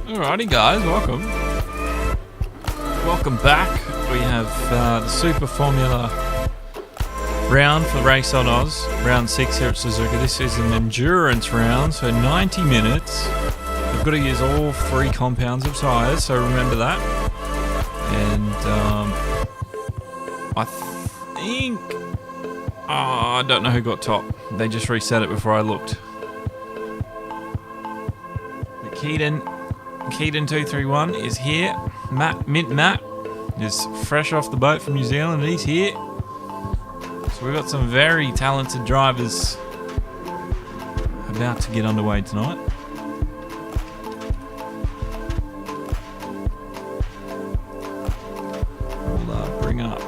Alrighty guys, welcome. Welcome back. We have the Super Formula round for RaceOnOz, round 6 here at Suzuka. This is an endurance round, so 90 minutes. We've got to use all 3 compounds of tyres, so remember that. And I think... I don't know who got top. They just reset it before I looked. But Keaton231 is here. Mint Matt is fresh off the boat from New Zealand and he's here. So we've got some very talented drivers about to get underway tonight. We'll bring up.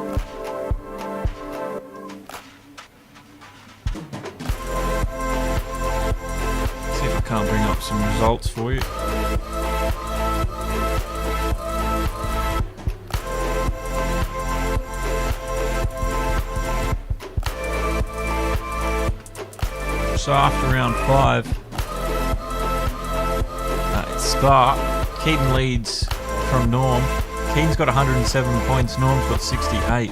See if I can't bring up some results for you. So after round 5, it's Spa. Keaton leads from Norm. Keaton's got 107 points, Norm's got 68.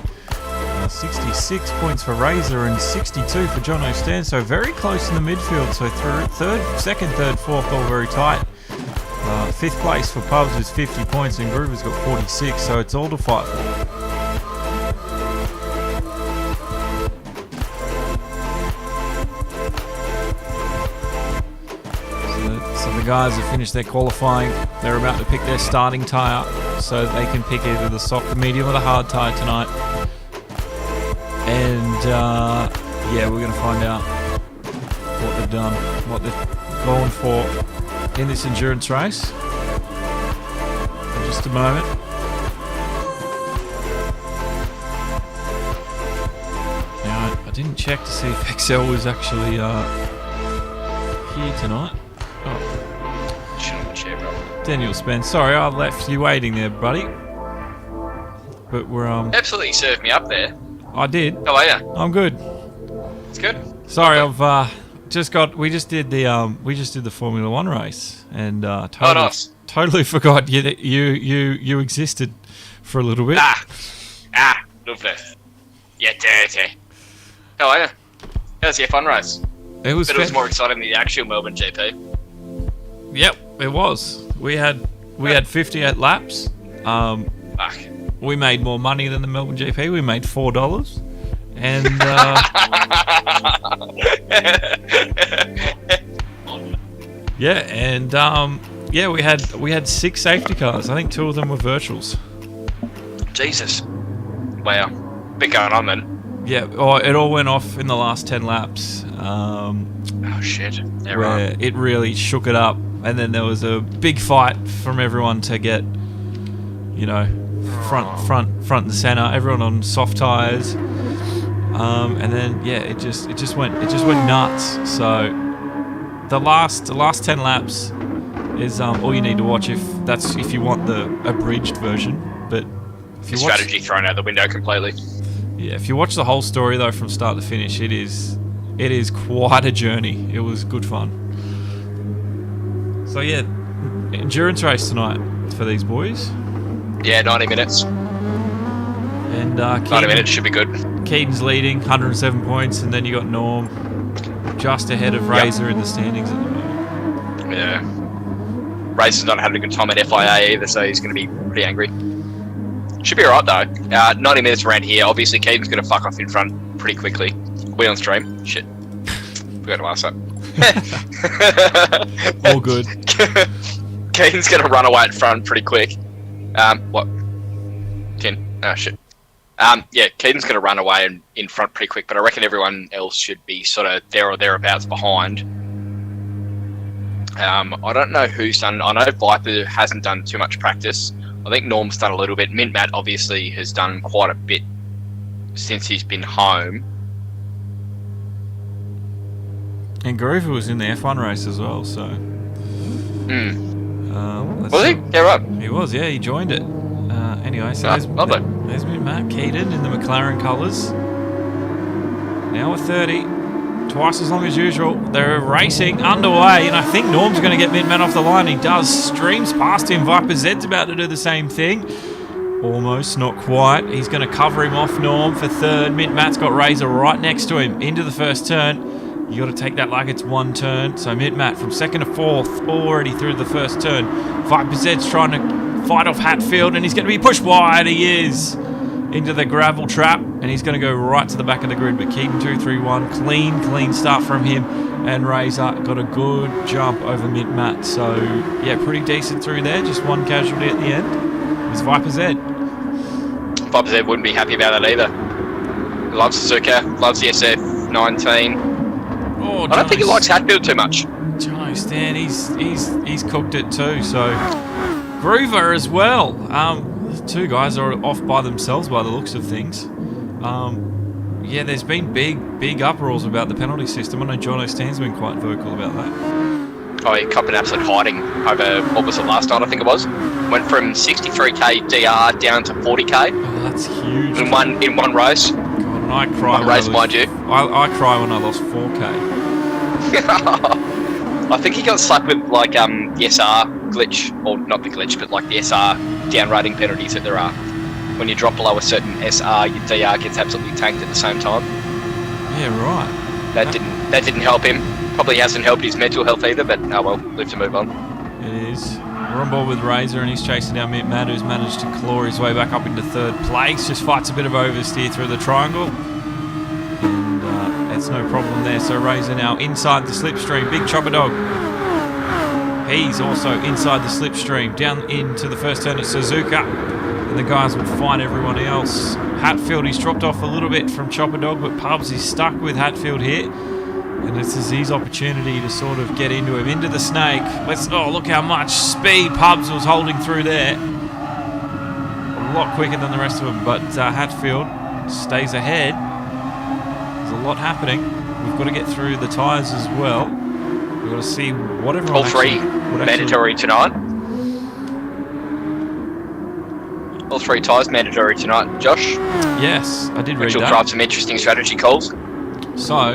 66 points for Razor and 62 for John O'Stan, so very close in the midfield. So second, third, fourth, all very tight. 5th place for Pubs is 50 points and Groover's got 46, so it's all to fight for. The guys have finished their qualifying. They're about to pick their starting tyre so they can pick either the soft, the medium or the hard tyre tonight. And yeah, we're going to find out what they've done, what they're going for in this endurance race in just a moment. Now, I didn't check to see if XL was actually here tonight. Oh. Daniel Spence, sorry I left you waiting there, buddy. But we're absolutely served me up there. I did. How are you? I'm good. It's good. Sorry, I've we just did the Formula 1 race and totally forgot you existed for a little bit. Lovely. Yeah, dirty. How are you? How's your fun race? It was. But it was more exciting than the actual Melbourne GP. Yep, it was. We had 58 laps. Fuck. We made more money than the Melbourne GP. We made $4, and yeah, and yeah, we had 6 safety cars. I think 2 of them were virtuals. Jesus. Wow. Bit going on then. Yeah, it all went off in the last 10 laps. Oh shit. Yeah, where right. It really shook it up, and then there was a big fight from everyone to get, you know, front and center. Everyone on soft tires, and then yeah, it just went nuts. So the last 10 laps is all you need to watch if you want the abridged version. But if you watch, strategy thrown out the window completely. Yeah, if you watch the whole story though from start to finish, it is quite a journey. It was good fun. So yeah, endurance race tonight for these boys. Yeah, 90 minutes. And 90 minutes should be good. Keaton's leading, 107 points, and then you got Norm just ahead of Razor in the standings at the moment. Yeah. Razor's not having a good time at FIA either, so he's going to be pretty angry. Should be alright though. 90 minutes around here. Obviously, Keaton's going to fuck off in front pretty quickly. We on stream? Shit. Forgot to ask that. All good. Keaton's going to run away in front pretty quick. What? Ken? Oh, shit. Yeah, Keaton's going to run away in front pretty quick, but I reckon everyone else should be sort of there or thereabouts behind. I don't know who's done... I know Viper hasn't done too much practice. I think Norm's done a little bit. Mint Matt obviously has done quite a bit since he's been home. And Groover was in the F1 race as well, so... Was he? Yeah, right. He was, yeah, he joined it. Anyway, so there's Mint Matt, Keaton in the McLaren colours. Now we're 30. twice as long as usual. They're racing underway, and I think Norm's going to get Mint Matt off the line. He does. Streams past him. Viper Zed's about to do the same thing. Almost, not quite. He's going to cover him off Norm for third. Mint Matt's got Razor right next to him into the first turn. You got to take that like it's one turn. So Mint Matt from second to fourth, already through the first turn. Viper Zed's trying to fight off Hatfield, and he's going to be pushed wide. He is into the gravel trap, and he's going to go right to the back of the grid. But Keaton 2-3-1, clean start from him, and Razor got a good jump over Mint Matt. So yeah, pretty decent through there. Just one casualty at the end. It was Viper Zed. Viper Zed wouldn't be happy about that either. Loves Suzuka, loves the SF19. Oh, I don't think he likes Hatfield too much. Jono Stan, he's cooked it too. So Groover as well. The two guys are off by themselves by the looks of things. Yeah, there's been big uproars about the penalty system. I know Jono Stan's been quite vocal about that. Oh, he copped an absolute hiding over, what was it, last night I think it was? Went from 63k DR down to 40k. Oh, that's huge. In one race. God, and I cry. One race, mind you. I cry when I lost 4k. I think he got slapped with like the SR glitch, or not the glitch, but like the SR down rating penalties that there are. When you drop below a certain SR, your DR gets absolutely tanked at the same time. Yeah, right. That didn't help him. Probably hasn't helped his mental health either, but oh well, live to move on. It is. We're on board with Razor, and he's chasing down Mint Matt, who's managed to claw his way back up into third place. Just fights a bit of oversteer through the triangle. And that's no problem there. So Razor now inside the slipstream. Big Chopper Dog. He's also inside the slipstream. Down into the first turn at Suzuka. And the guys will find everyone else. Hatfield, he's dropped off a little bit from Chopper Dog, but Pubs is stuck with Hatfield here. And this is his opportunity to sort of get into him, into the snake. Oh, look how much speed Pubs was holding through there. A lot quicker than the rest of them, but Hatfield stays ahead. There's a lot happening. We've got to get through the tyres as well. We've got to see what everyone all three mandatory tonight. All three tyres mandatory tonight, Josh. Yes, I did read that. Which will drive some interesting strategy calls. So,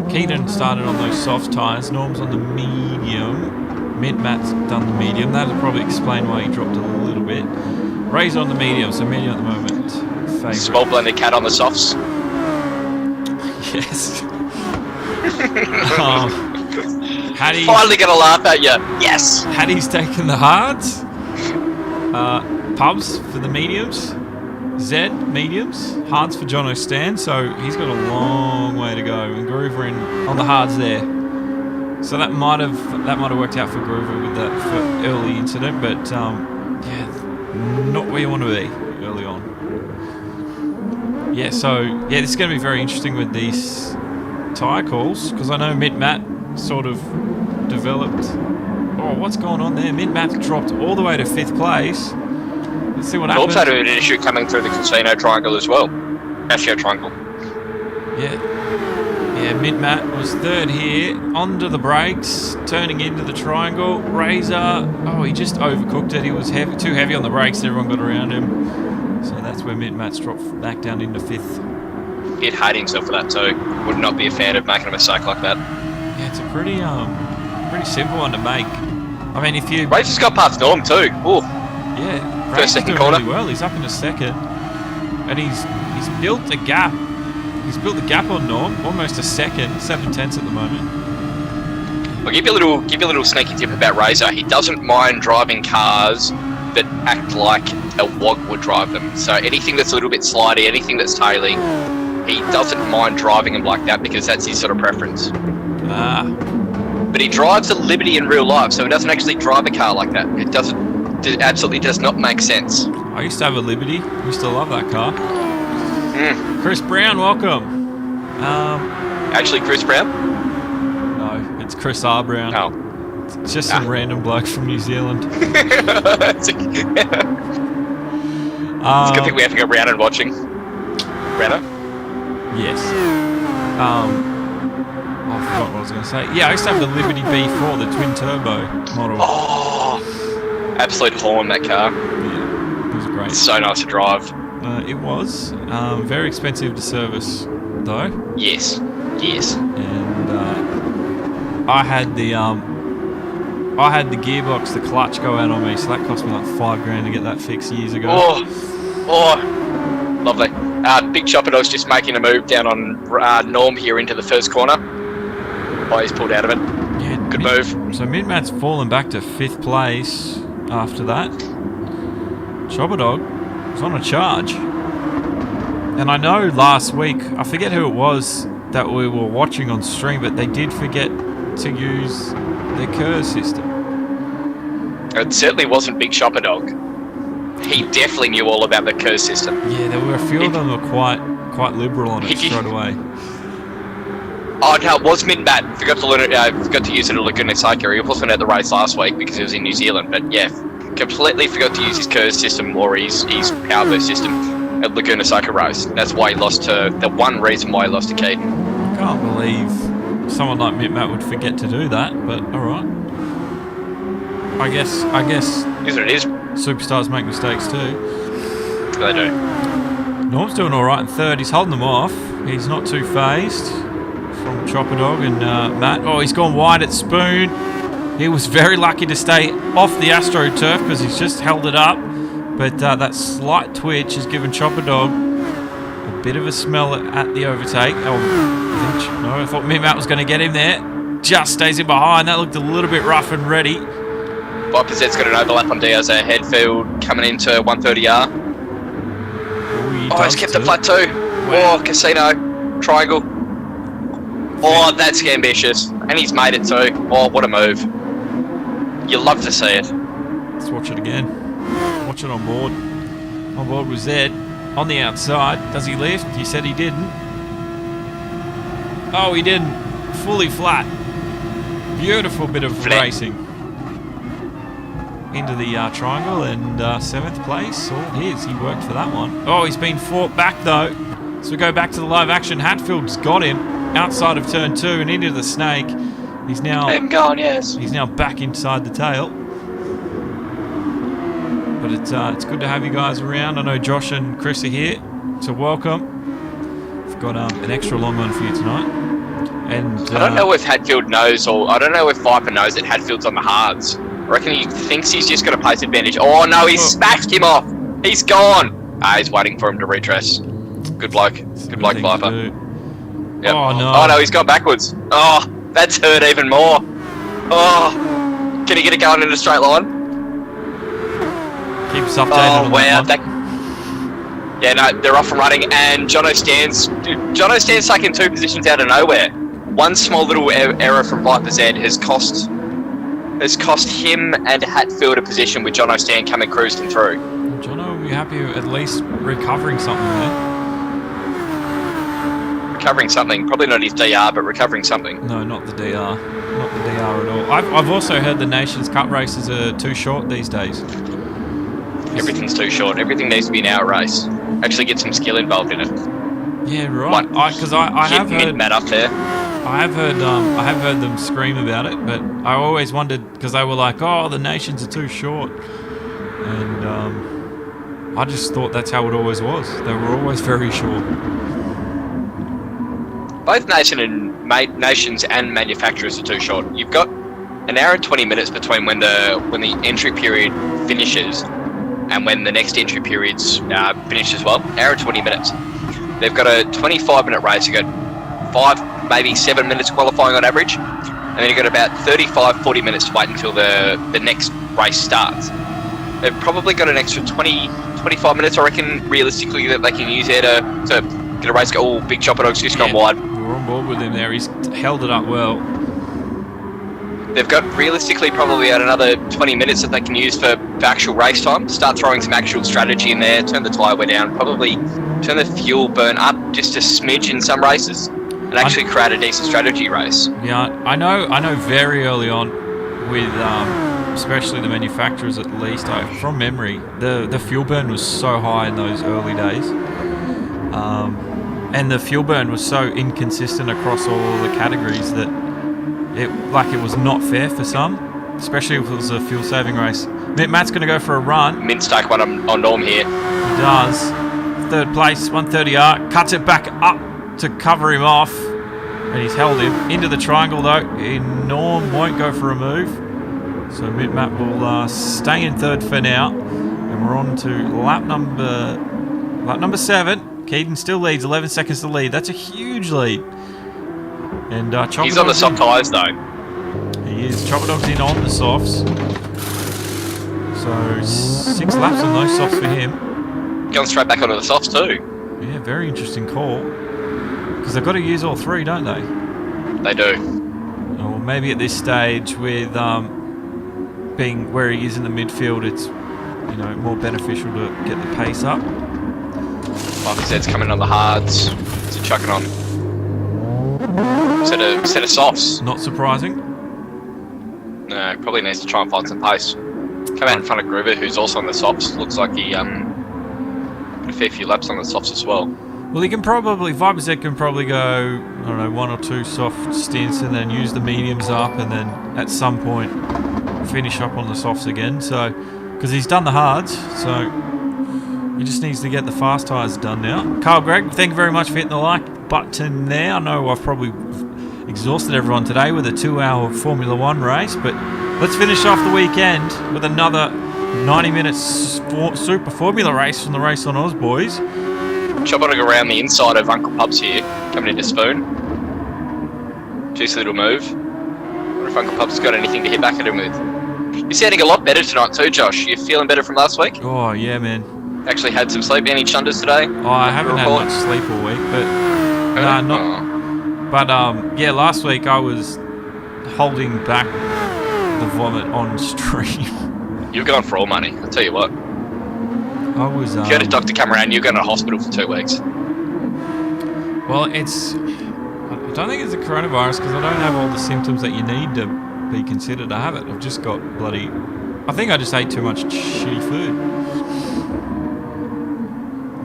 Keaton started on those soft tyres. Norm's on the medium. Mint Matt's done the medium. That'll probably explain why he dropped a little bit. Ray's on the medium, so medium at the moment. Favourite. Small blended cat on the softs. Yes. Hattie's finally gonna laugh at you. Yes. Hattie's taken the hards. Pubs for the mediums. Zed mediums. Hards for Jono Stan. So he's got a long way to go. And Groover on the hards there. So that might have worked out for Groover with that early incident, but yeah, not where you want to be early on. Yeah, so yeah, this is going to be very interesting with these tyre calls, because I know Mint Matt sort of developed. Oh, what's going on there? Mint Matt dropped all the way to 5th place. Let's see what happens. Also had an issue coming through the casino triangle as well. Casio triangle. Yeah. Yeah, Mint Matt was 3rd here. Onto the brakes, turning into the triangle. Razor, oh, he just overcooked it. He was too heavy on the brakes, and everyone got around him. So that's where Mint Matt's dropped back down into 5th. He'd hate himself for that too. Would not be a fan of making a mistake like that. Yeah, it's a pretty simple one to make. I mean, if you... Razor's got past Norm too. Ooh. Yeah. First, second corner. Really well. He's up in a second, and he's built a gap. He's built the gap on Norm, almost a second, 7/10 at the moment. I'll give you a little sneaky tip about Razor. He doesn't mind driving cars that act like a WOG would drive them. So anything that's a little bit slidey, anything that's tailing, he doesn't mind driving them like that because that's his sort of preference. But he drives a Liberty in real life, so he doesn't actually drive a car like that. It absolutely does not make sense. I used to have a Liberty. I used to love that car. Chris Brown, welcome. Actually, Chris Brown? No, it's Chris R. Brown. Oh. It's just some random bloke from New Zealand. It's a good thing we have to go round and watching. Browner? Yes. I forgot what I was going to say. Yeah, I used to have the Liberty B4, the twin turbo model. Oh, absolute horn, that car. Yeah, it was great. It's so nice to drive. It was. Very expensive to service, though. Yes. And I had the gearbox, the clutch go out on me, so that cost me like $5,000 to get that fixed years ago. Oh, lovely. Big Chopper Dog's just making a move down on Norm here into the first corner. Oh, he's pulled out of it. Yeah, good move. So Midmat's fallen back to 5th place after that. Chopper Dog was on a charge. And I know last week, I forget who it was that we were watching on stream, but they did forget to use their curve system. It certainly wasn't Big Chopper Dog. He definitely knew all about the curve system. Yeah, there were a few of them that were quite liberal on it straight away. Oh no, it was Midmat. Forgot to use it at Laguna Seca. He wasn't at the race last week because he was in New Zealand. But yeah, completely forgot to use his curve system or his power burst system at Laguna Seca race. That's why he lost to the one reason why he lost to Keaton. I can't believe someone like Midmat would forget to do that. But all right, I guess. Here's what it is. Superstars make mistakes too. They do. Norm's doing all right in 3rd. He's holding them off. He's not too phased from Chopper Dog and Matt. Oh, he's gone wide at Spoon. He was very lucky to stay off the AstroTurf because he's just held it up. But that slight twitch has given Chopper Dog a bit of a smell at the overtake. Oh, no, I thought Matt was going to get him there. Just stays in behind. That looked a little bit rough and ready. Viperzet's got an overlap on Diaz ahead field coming into 130R. Oh, he's kept it flat too. Wow. Oh, Casino. Triangle. Oh, that's ambitious. And he's made it too. Oh, what a move. You love to see it. Let's watch it again. Watch it on board. On board with Zed. On the outside. Does he lift? He said he didn't. Oh, he didn't. Fully flat. Beautiful bit of racing. Into the triangle and 7th place. All his. He worked for that one. Oh, he's been fought back though. So we go back to the live action. Hatfield's got him outside of turn 2 and into the snake. He's now yes. He's now back inside the tail. But it's good to have you guys around. I know Josh and Chris are here, so welcome. We've got an extra long one for you tonight. And I don't know if Hatfield knows, or I don't know if Viper knows that Hatfield's on the hards. I reckon he thinks he's just got a pace advantage. Oh no, he smashed him off. He's gone. He's waiting for him to redress. Good bloke. Good bloke, Viper. Yep. Oh no. Oh no, he's gone backwards. Oh, that's hurt even more. Oh, can he get it going in a straight line? Keep us updated on wow. that one. Yeah, no, they're off and running, and Jono stands taking 2 positions out of nowhere. One small little error from Viper Z has cost him and Hatfield a position with Jono Stan coming cruising through. Jono will be happy at least recovering something there. Recovering something, probably not his DR, but recovering something. No, not the DR. Not the DR at all. I've also heard the Nations Cup races are too short these days. Everything's too short. Everything needs to be an hour race. Actually get some skill involved in it. Yeah, right. Because I have heard Matt up there. I have heard them scream about it, but I always wondered because they were like, "Oh, the Nations are too short," and I just thought that's how it always was. They were always very short. Both nations and manufacturers are too short. You've got an hour and 20 minutes between when the entry period finishes and when the next entry periods finish as well. Hour and 20 minutes. They've got a 25-minute race. You've got 5, maybe 7 minutes qualifying on average, and then you've got about 35-40 minutes to wait until the next race starts. They've probably got an extra 20-25 minutes, I reckon, realistically, that they can use there to get a race go. Oh, Big Chopper Dog's just gone wide. We're on board with him there. He's held it up well. They've got realistically probably about another 20 minutes that they can use for actual race time. Start throwing some actual strategy in there, turn the tyre wear down, probably turn the fuel burn up just a smidge in some races, and actually create a decent strategy race. Yeah, I know very early on with especially the manufacturers at least, from memory, the fuel burn was so high in those early days. And the fuel burn was so inconsistent across all the categories that it was not fair for some, especially if it was a fuel saving race. Matt's going to go for a run. Min-stake one on Norm here. He does. 3rd place, 130R, cuts it back up to cover him off. And he's held him into the triangle though. Norm won't go for a move. So Mid-Map will stay in third for now. And we're on to lap number 7. Keaton still leads, 11 seconds to lead. That's a huge lead. And he's on the soft tyres though. He is. Chopper Dog's in on the softs. So 6 laps on those softs for him. Going straight back onto the softs too. Yeah, very interesting call. Because they've got to use all 3, don't they? They do. Or maybe at this stage with being where he is in the midfield, it's more beneficial to get the pace up. Like I said, it's coming on the hards. So chucking on. Set of softs. Not surprising. No, probably needs to try and find some pace. Come out in front of Gruber, who's also on the softs. Looks like he put a fair few laps on the softs as well. Well, he can probably, Viberzet can probably go, I don't know, 1 or 2 soft stints and then use the mediums up and then at some point finish up on the softs again. So, because he's done the hards, so he just needs to get the fast tyres done now. Carl Gregg, thank you very much for hitting the like button there. I know I've probably exhausted everyone today with a 2-hour Formula 1 race, but let's finish off the weekend with another 90-minute Super Formula race from the Race on Oz boys. Chopping around the inside of Uncle Pubs here, coming into Spoon. Juicy little move. Wonder if Uncle Pubs got anything to hit back at him with. You're sounding a lot better tonight too, Josh. You feeling better from last week? Oh, yeah, man. Actually had some sleep. Any chunders today? Oh, I haven't had much sleep all week, but... But, yeah, last week I was holding back the vomit on stream. You're going for all money, I'll tell you what. I was... if you had a doctor come around, you're going to hospital for 2 weeks. Well, I don't think it's the coronavirus because I don't have all the symptoms that you need to be considered to have it. I've just got bloody... I think I just ate too much shitty food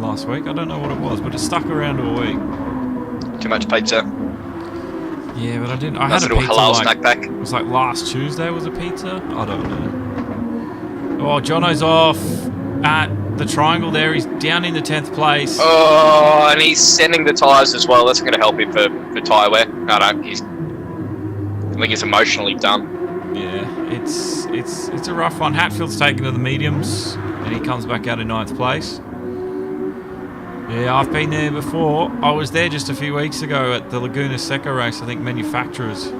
last week. I don't know what it was, but it stuck around all week. Too much pizza? Yeah, but I didn't... I Nice had a little pizza halal like... snack pack? It was like last Tuesday was a pizza? I don't know. Oh, Jono's off at the triangle there. He's down in the 10th place. Oh, and he's sending the tyres as well. That's going to help him for tyre wear. No, I think he's emotionally done. Yeah, it's a rough one. Hatfield's taken to the mediums, and he comes back out in 9th place. Yeah, I've been there before. I was there just a few weeks ago at the Laguna Seca race, I think manufacturers. I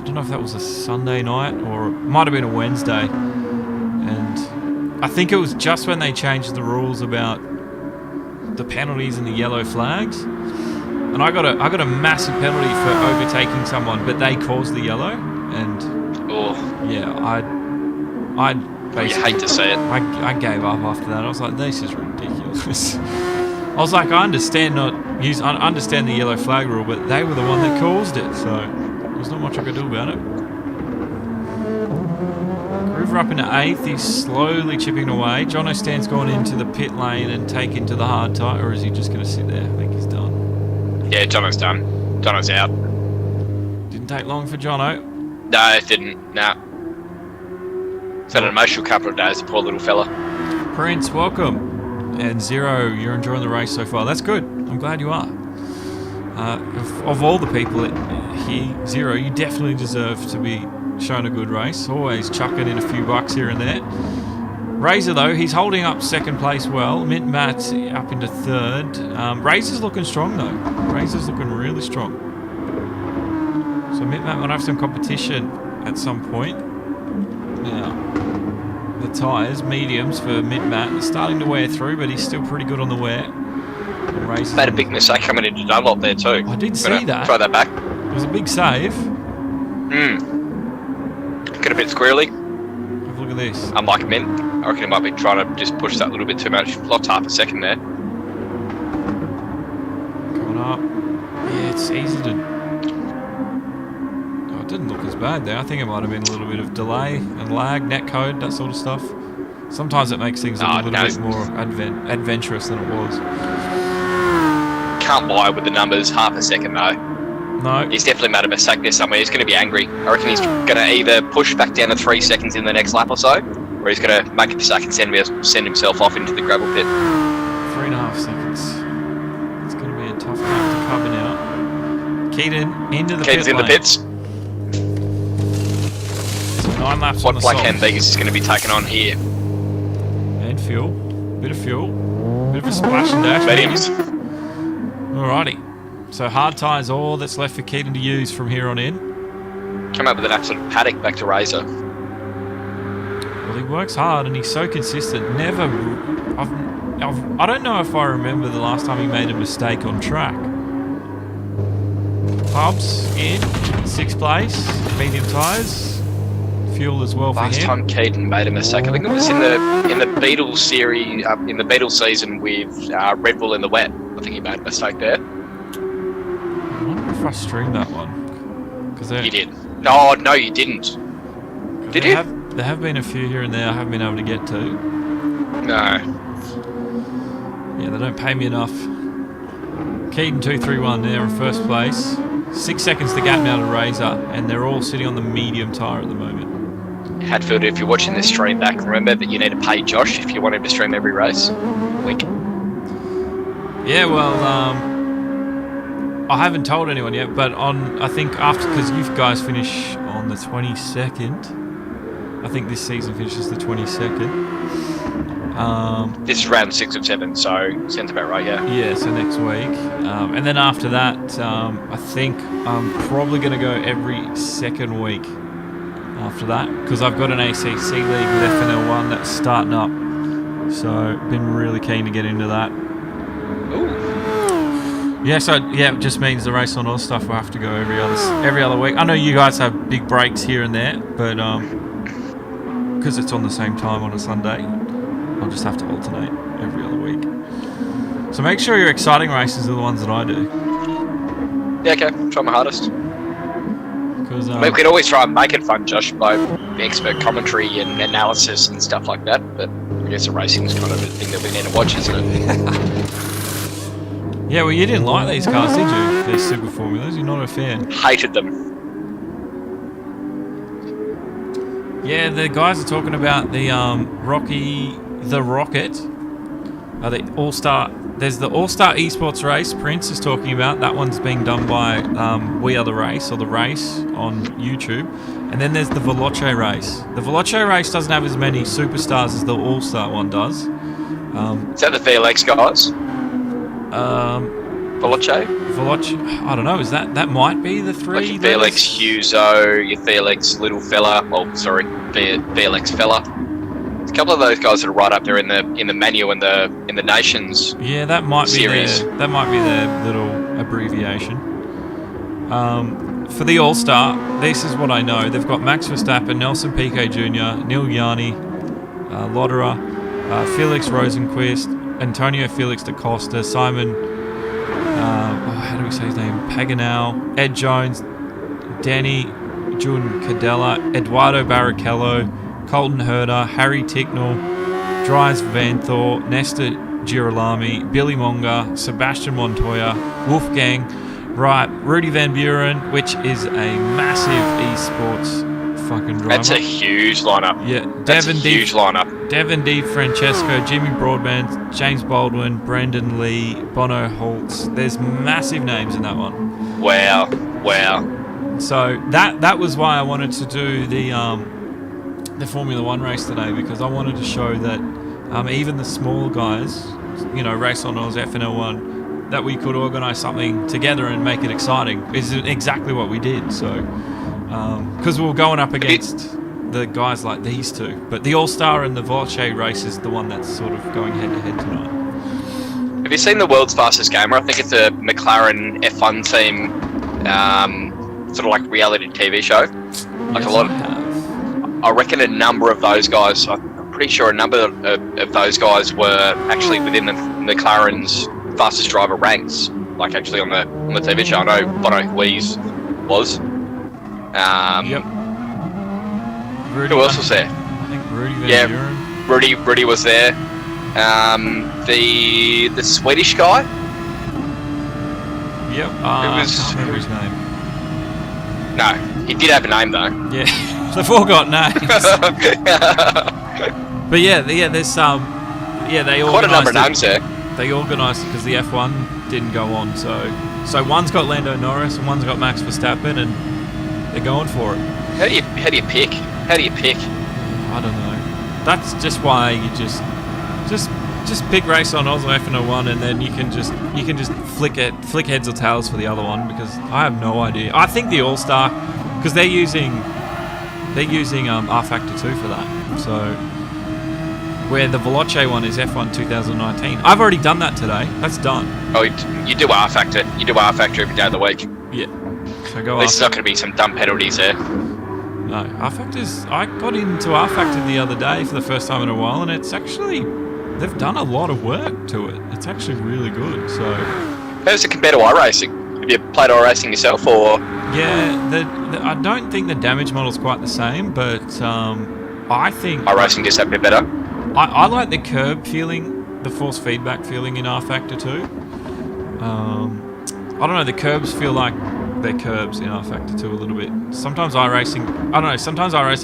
don't know if that was a Sunday night or it might have been a Wednesday. And I think it was just when they changed the rules about the penalties and the yellow flags. And I got a massive penalty for overtaking someone, but they caused the yellow. And yeah, I basically... You hate to see it. I gave up after that. I was like, this is ridiculous. I was like, I understand the yellow flag rule, but they were the one that caused it, so there's not much I could do about it. Groover up into 8th, he's slowly chipping away. John O'Stan's gone into the pit lane and taken to the hard tyre, or is he just going to sit there? I think he's done. Yeah, Jono's done. Jono's out. Didn't take long for Jono. No, it didn't. Nah. It's had an emotional couple of days, the poor little fella. Prince, welcome. And Zero, you're enjoying the race so far. That's good. I'm glad you are. Of all the people here, Zero, you definitely deserve to be shown a good race. Always chucking in a few bucks here and there. Razor, though, he's holding up 2nd place well. Mint Matt up into 3rd. Razor's looking strong, though. Razor's looking really strong. So Mint Matt might have some competition at some point. Now, the tyres, mediums for Mid-Matt. He's starting to wear through, but he's still pretty good on the wear. Made a big mistake coming into Dunlop there too. I did see that. Throw that back. It was a big save. Get a bit squirrely. Have a look at this. Unlike Mint, I reckon he might be trying to just push that a little bit too much. Lost half a second there. Coming up. Yeah, it's easy to... It didn't look as bad there. I think it might have been a little bit of delay and lag, netcode, that sort of stuff. Sometimes it makes things look a little bit more adventurous than it was. Can't lie with the numbers, half a second though. No. He's definitely made a mistake there somewhere. He's going to be angry. I reckon he's going to either push back down to 3 seconds in the next lap or so, or he's going to make a mistake and send himself off into the gravel pit. 3.5 seconds. It's going to be a tough lap to cover now. Keaton into the Keaton's pit in the lane. pits. So 9 laps on What the Black softs. Hand Vegas is going to be taken on here? And fuel. Bit of fuel. Bit of a splash and dash. Mediums. Alrighty. So hard tyres all that's left for Keaton to use from here on in. Come up with an absolute paddock back to Razor. Well, he works hard and he's so consistent. Never... I don't know if I remember the last time he made a mistake on track. Pubs in 6th place. Medium tyres. Fuel as well Last for him. time Keaton made a mistake, I think it was in the Beatles series, in the Beatles season with Red Bull in the wet. I think he made a mistake there. I wonder if I streamed that one. You did. No, you didn't. Did you? There have been a few here and there I haven't been able to get to. No. Yeah, they don't pay me enough. Keaton 231 there in 1st place. 6 seconds to gap now to Razor, and they're all sitting on the medium tyre at the moment. Hatfield, if you're watching this stream back, remember that you need to pay Josh if you want him to stream every race. Wink. Yeah, well, I haven't told anyone yet, but I think after, because you guys finish on the 22nd, I think this season finishes the 22nd. This is round 6 of 7, so sounds about right, yeah. Yeah, so next week. And then after that, I think I'm probably going to go every 2nd week after that, because I've got an ACC league with FNL1 that's starting up. So, been really keen to get into that. Ooh. Yeah, so it just means the Race on Oz stuff will have to go every other week. I know you guys have big breaks here and there, but because it's on the same time on a Sunday, I'll just have to alternate every other week. So make sure your exciting races are the ones that I do. Yeah, okay. Try my hardest. Because We could always try and make it fun, Josh, by expert commentary and analysis and stuff like that, but I guess the racing is kind of the thing that we need to watch, isn't it? yeah, well, you didn't like these cars, did you? These Super Formulas. You're not a fan. Hated them. Yeah, the guys are talking about the Rocket. The All-Star. There's the All-Star eSports race. Prince is talking about that one's being done by We Are the Race, or the Race on YouTube. And then there's the Veloce race. The Veloce race doesn't have as many superstars as the All-Star one does. Is that the VLX guys? Veloce? Veloce, I don't know. Is that might be the three? Like your VLX Huzo, your VLX little fella. Oh, sorry, VLX fella. There's a couple of those guys that are right up there in the menu and in the nations. Yeah, that might series. be their little abbreviation. For the All-Star, this is what I know. They've got Max Verstappen, Nelson Piquet Jr., Neil Yanni, Lotterer, Felix Rosenquist, Antonio Felix da Costa, Simon, how do we say his name? Paganel, Ed Jones, Danny Jun Cadella, Eduardo Barrichello, Colton Herder, Harry Ticknell, Dries Vanthor, Nesta Girolami, Billy Monga, Sebastian Montoya, Wolfgang, right, Rudy Van Buren, which is a massive eSports fucking driver. That's a huge lineup. Yeah, That's a huge lineup. Devin D. Francesco, Jimmy Broadbent, James Baldwin, Brendan Lee, Bono Holtz. There's massive names in that one. Wow. So that was why I wanted to do the Formula One race today, because I wanted to show that even the small guys, Race on Oz, FNL1, that we could organise something together and make it exciting. Is exactly what we did. So because we were going up against the guys like these two, but the All-Star and the Veloce race is the one that's sort of going head-to-head tonight. Have you seen the world's fastest gamer? I think it's a McLaren F1 team, sort of like reality TV show. Like Yes, a lot. I have. I reckon a number of those guys. I'm pretty sure a number of those guys were actually within the McLaren's fastest driver ranks. Like actually on the TV show. I know Bono Wees was. Yep. Rudy, Who else was there? I think Rudy Van Buren. Rudy was there. The Swedish guy. Yep. It I was- can't remember his name. No, he did have a name though. Yeah, they've all got names. But there's they Quite a number of organised names there. They organised it because the F1 didn't go on, so So one's got Lando Norris and one's got Max Verstappen, and they're going for it. How do you pick? How do you pick? I don't know. That's just why you just pick RaceOnOz or F101, and then you can just flick heads or tails for the other one, because I have no idea. I think the All-Star, because they're using R Factor 2 for that. So where the Veloce one is F1 2019. I've already done that today. That's done. Oh, you do R Factor. You do R Factor every day of the week. Yeah. So go. There's not going to be some dumb penalties there. No, R Factor's. I got into R Factor the other day for the first time in a while, and it's actually, they've done a lot of work to it. It's actually really good. So. How does it compare to iRacing? Have you played iRacing yourself, or? Yeah, I don't think the damage model's quite the same, but I think iRacing just a bit better. I like the curb feeling, the force feedback feeling in R Factor 2. I don't know, the curbs feel like they're curbs in R Factor 2 a little bit. Sometimes iRacing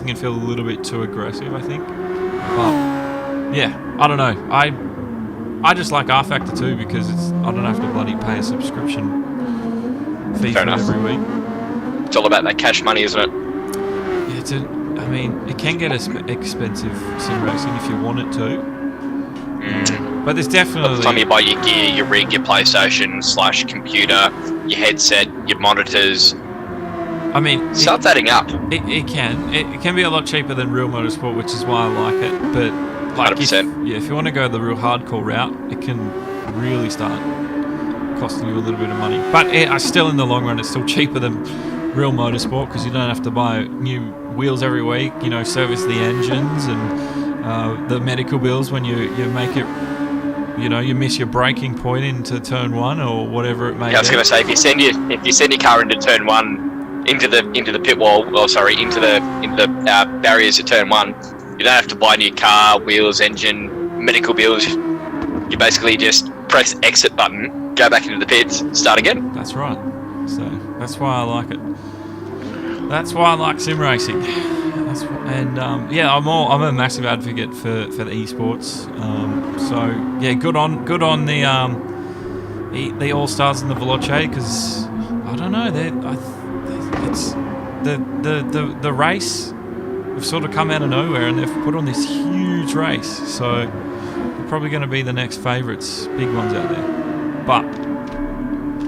can feel a little bit too aggressive, I think. But yeah, I don't know. I just like R Factor 2 because I don't have to bloody pay a subscription fee for it every week. It's all about that cash money, isn't it? Yeah, it can get expensive sim racing if you want it to. But there's definitely... By the time you buy your gear, your rig, your PlayStation / computer, your headset, your monitors... starts adding up. It can be a lot cheaper than real motorsport, which is why I like it. But like, 100%. If you want to go the real hardcore route, it can really start costing you a little bit of money. But still, in the long run, it's still cheaper than real motorsport, because you don't have to buy new wheels every week, service the engines and the medical bills when you make it, you miss your braking point into turn 1 or whatever it may be. I was going to say, if you send your car into turn 1, into the pit wall, into the barriers at turn 1, you don't have to buy a new car, wheels, engine, medical bills. You basically just press exit button, go back into the pits, start again. That's right. So that's why I like it. That's why I like sim racing. I'm a massive advocate for the eSports. So yeah, good on the All Stars and the Veloce, because I don't know, it's the race. Have sort of come out of nowhere, and they've put on this huge race. So they're probably going to be the next favourites, big ones out there. But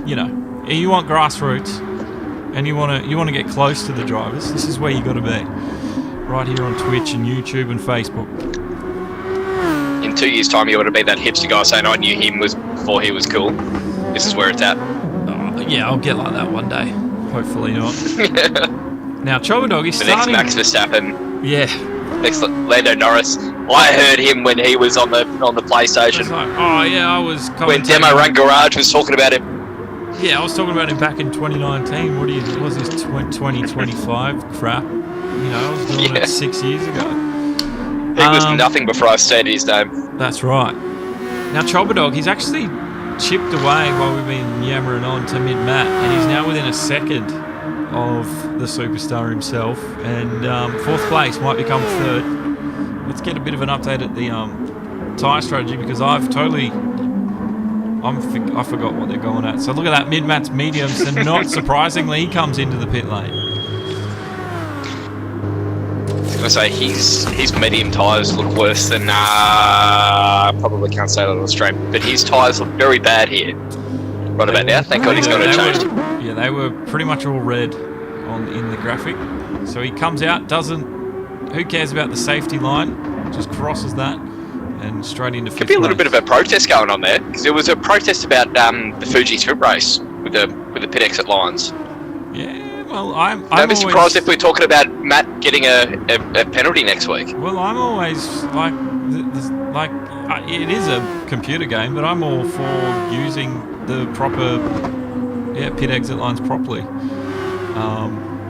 you want grassroots, and you want to get close to the drivers. This is where you got to be, right here on Twitch and YouTube and Facebook. In 2 years' time, you want to be that hipster guy saying, "I knew him before he was cool." This is where it's at. Yeah, I'll get like that one day. Hopefully not. Now, Chobadog is starting... next Max Verstappen. Yeah. Next Lando Norris. I heard him when he was on the PlayStation. It's like, oh yeah, I was... When Demo Run Garage was talking about him. Yeah, I was talking about him back in 2019. What was this 2025 crap? I was doing it 6 years ago. He was nothing before I said his name. That's right. Now, Chobadog, he's actually chipped away while we've been yammering on to mid-mat, and he's now within a second of the superstar himself, and 4th place might become 3rd. Let's get a bit of an update at the tyre strategy, because I forgot what they're going at. So look at that, mid-mat's mediums, and not surprisingly, he comes into the pit lane. I was going to say, his medium tyres look worse than... probably can't say that on the stream, but his tyres look very bad here. Right about now, thank God he's got it changed. Yeah, they were pretty much all red in the graphic. So he comes out, who cares about the safety line, just crosses that and straight into 5th place. Could be a little bit of a protest going on there, because there was a protest about the Fuji Sprint race with the pit exit lines. Yeah, well, I'm Don't be surprised if we're talking about Matt getting a penalty next week. Well, I'm always it is a computer game, but I'm all for using the proper pit exit lines properly.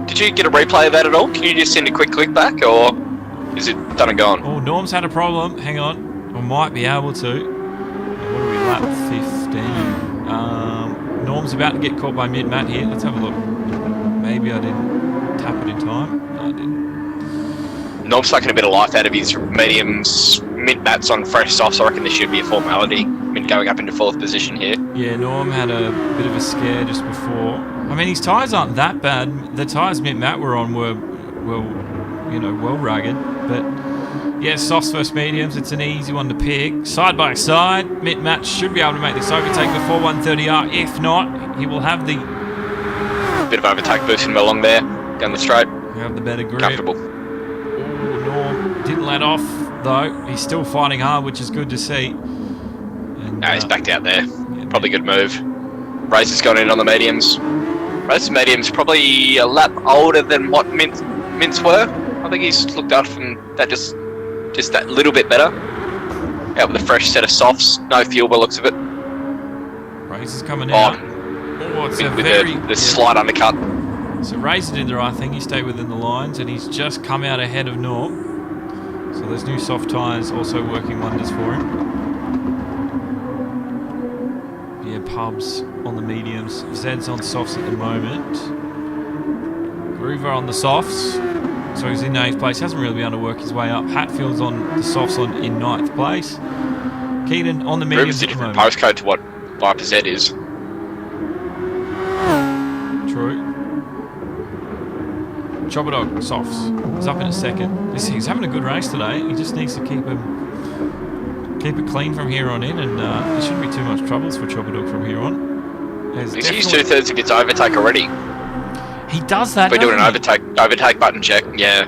Did you get a replay of that at all? Can you just send a quick click back, or is it done and gone? Oh, Norm's had a problem. Hang on. I might be able to. What are we, lap 15? Norm's about to get caught by mid-mat here. Let's have a look. Maybe I didn't tap it in time. No, I didn't. Norm's sucking a bit of life out of his mediums, mid-mats on fresh softs. I reckon this should be a formality. Mint going up into 4th position here. Yeah, Norm had a bit of a scare just before. I mean, his tyres aren't that bad. The tyres Mint Matt were on were well rugged. But yeah, softs versus mediums. It's an easy one to pick. Side by side, Mint Matt should be able to make this overtake before 130R. If not, he will have the bit of overtake boosting him along there down the straight. You have the better grip. Comfortable. Ooh, Norm didn't let off though. He's still fighting hard, which is good to see. And, he's backed out there. Yeah, probably good move. Race has gone in on the mediums. Race's mediums probably a lap older than what Mint's were. I think he's looked after from that just that little bit better. Out with a fresh set of softs, no fuel by the looks of it. Race is coming out. Oh, it's a very the slight undercut. So Razor did the right thing. He stayed within the lines, and he's just come out ahead of Norm. So those new soft tyres also working wonders for him. Yeah, Pubs on the mediums. Zed's on softs at the moment. Groover on the softs. So he's in 8th place. Hasn't really been able to work his way up. Hatfield's on the softs in 9th place. Keaton on the mediums Groover's a at the different moment. postcode to what Viper Z is. True. Chopper Dog, softs. He's up in a second. He's having a good race today. He just needs to keep it clean from here on in, and there shouldn't be too much troubles for Chopper Dog from here on. He's used 2/3 of his overtake already. He does that. We're doing an doesn't overtake button check. Yeah,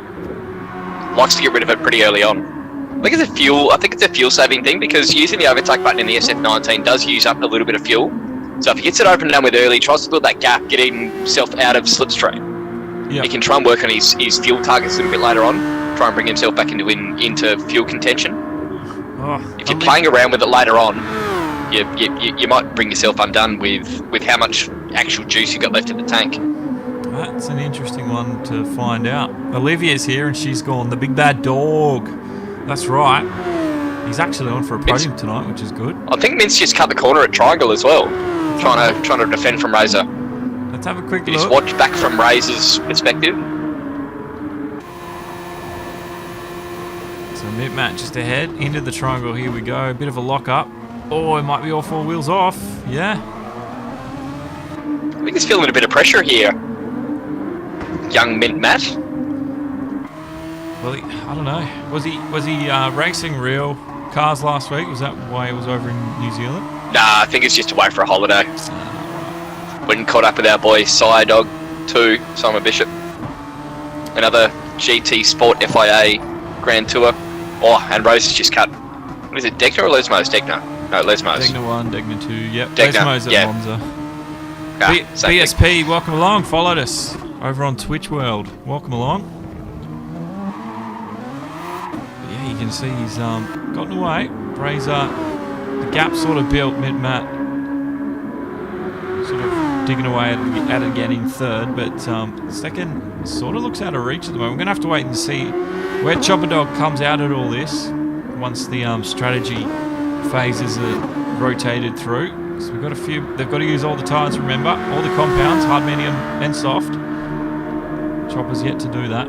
likes to get rid of it pretty early on. I think it's a fuel saving thing because using the overtake button in the SF19 does use up a little bit of fuel. So if he gets it open down with early, tries to build that gap, getting himself out of slipstream. Yep. He can try and work on his fuel targets a little bit later on. Try and bring himself back into fuel contention. If you're playing around with it later on, you might bring yourself undone with how much actual juice you got left in the tank. That's an interesting one to find out. Olivia's here and she's gone, the big bad dog. That's right. He's actually on for a podium tonight, which is good. I think Mint's just cut the corner at Triangle as well, trying to defend from Razor. Let's have a quick Just look. watch back from Razor's perspective. So Mint Matt just ahead into the triangle. Here we go. A bit of a lock up. Oh, it might be all 4 wheels off. Yeah. I think he's feeling a bit of pressure here. Young Mint Matt. Well, I don't know. Was he racing real cars last week? Was that why he was over in New Zealand? Nah, I think it's just away for a holiday. Went and caught up with our boy Sire Dog 2, Simon Bishop. Another GT Sport FIA Grand Tour. Oh, and Rose has just cut. What is it, Degna or Lesmos? Degna. No, Lesmos. Degna 1, Degna 2, yep. Degna, Lesmos at yeah. Monza. Same BSP, thing. welcome along. Followed us over on Twitch World. Welcome along. Yeah, you can see he's gotten away. Razor, the gap sort of built. Mint Matt sort of digging away at it again in 3rd, but second sort of looks out of reach at the moment. We're going to have to wait and see where Chopper Dog comes out at all this once the strategy phases are rotated through. So we've got a few. They've got to use all the tyres, remember, all the compounds, hard, medium, and soft. Chopper's yet to do that.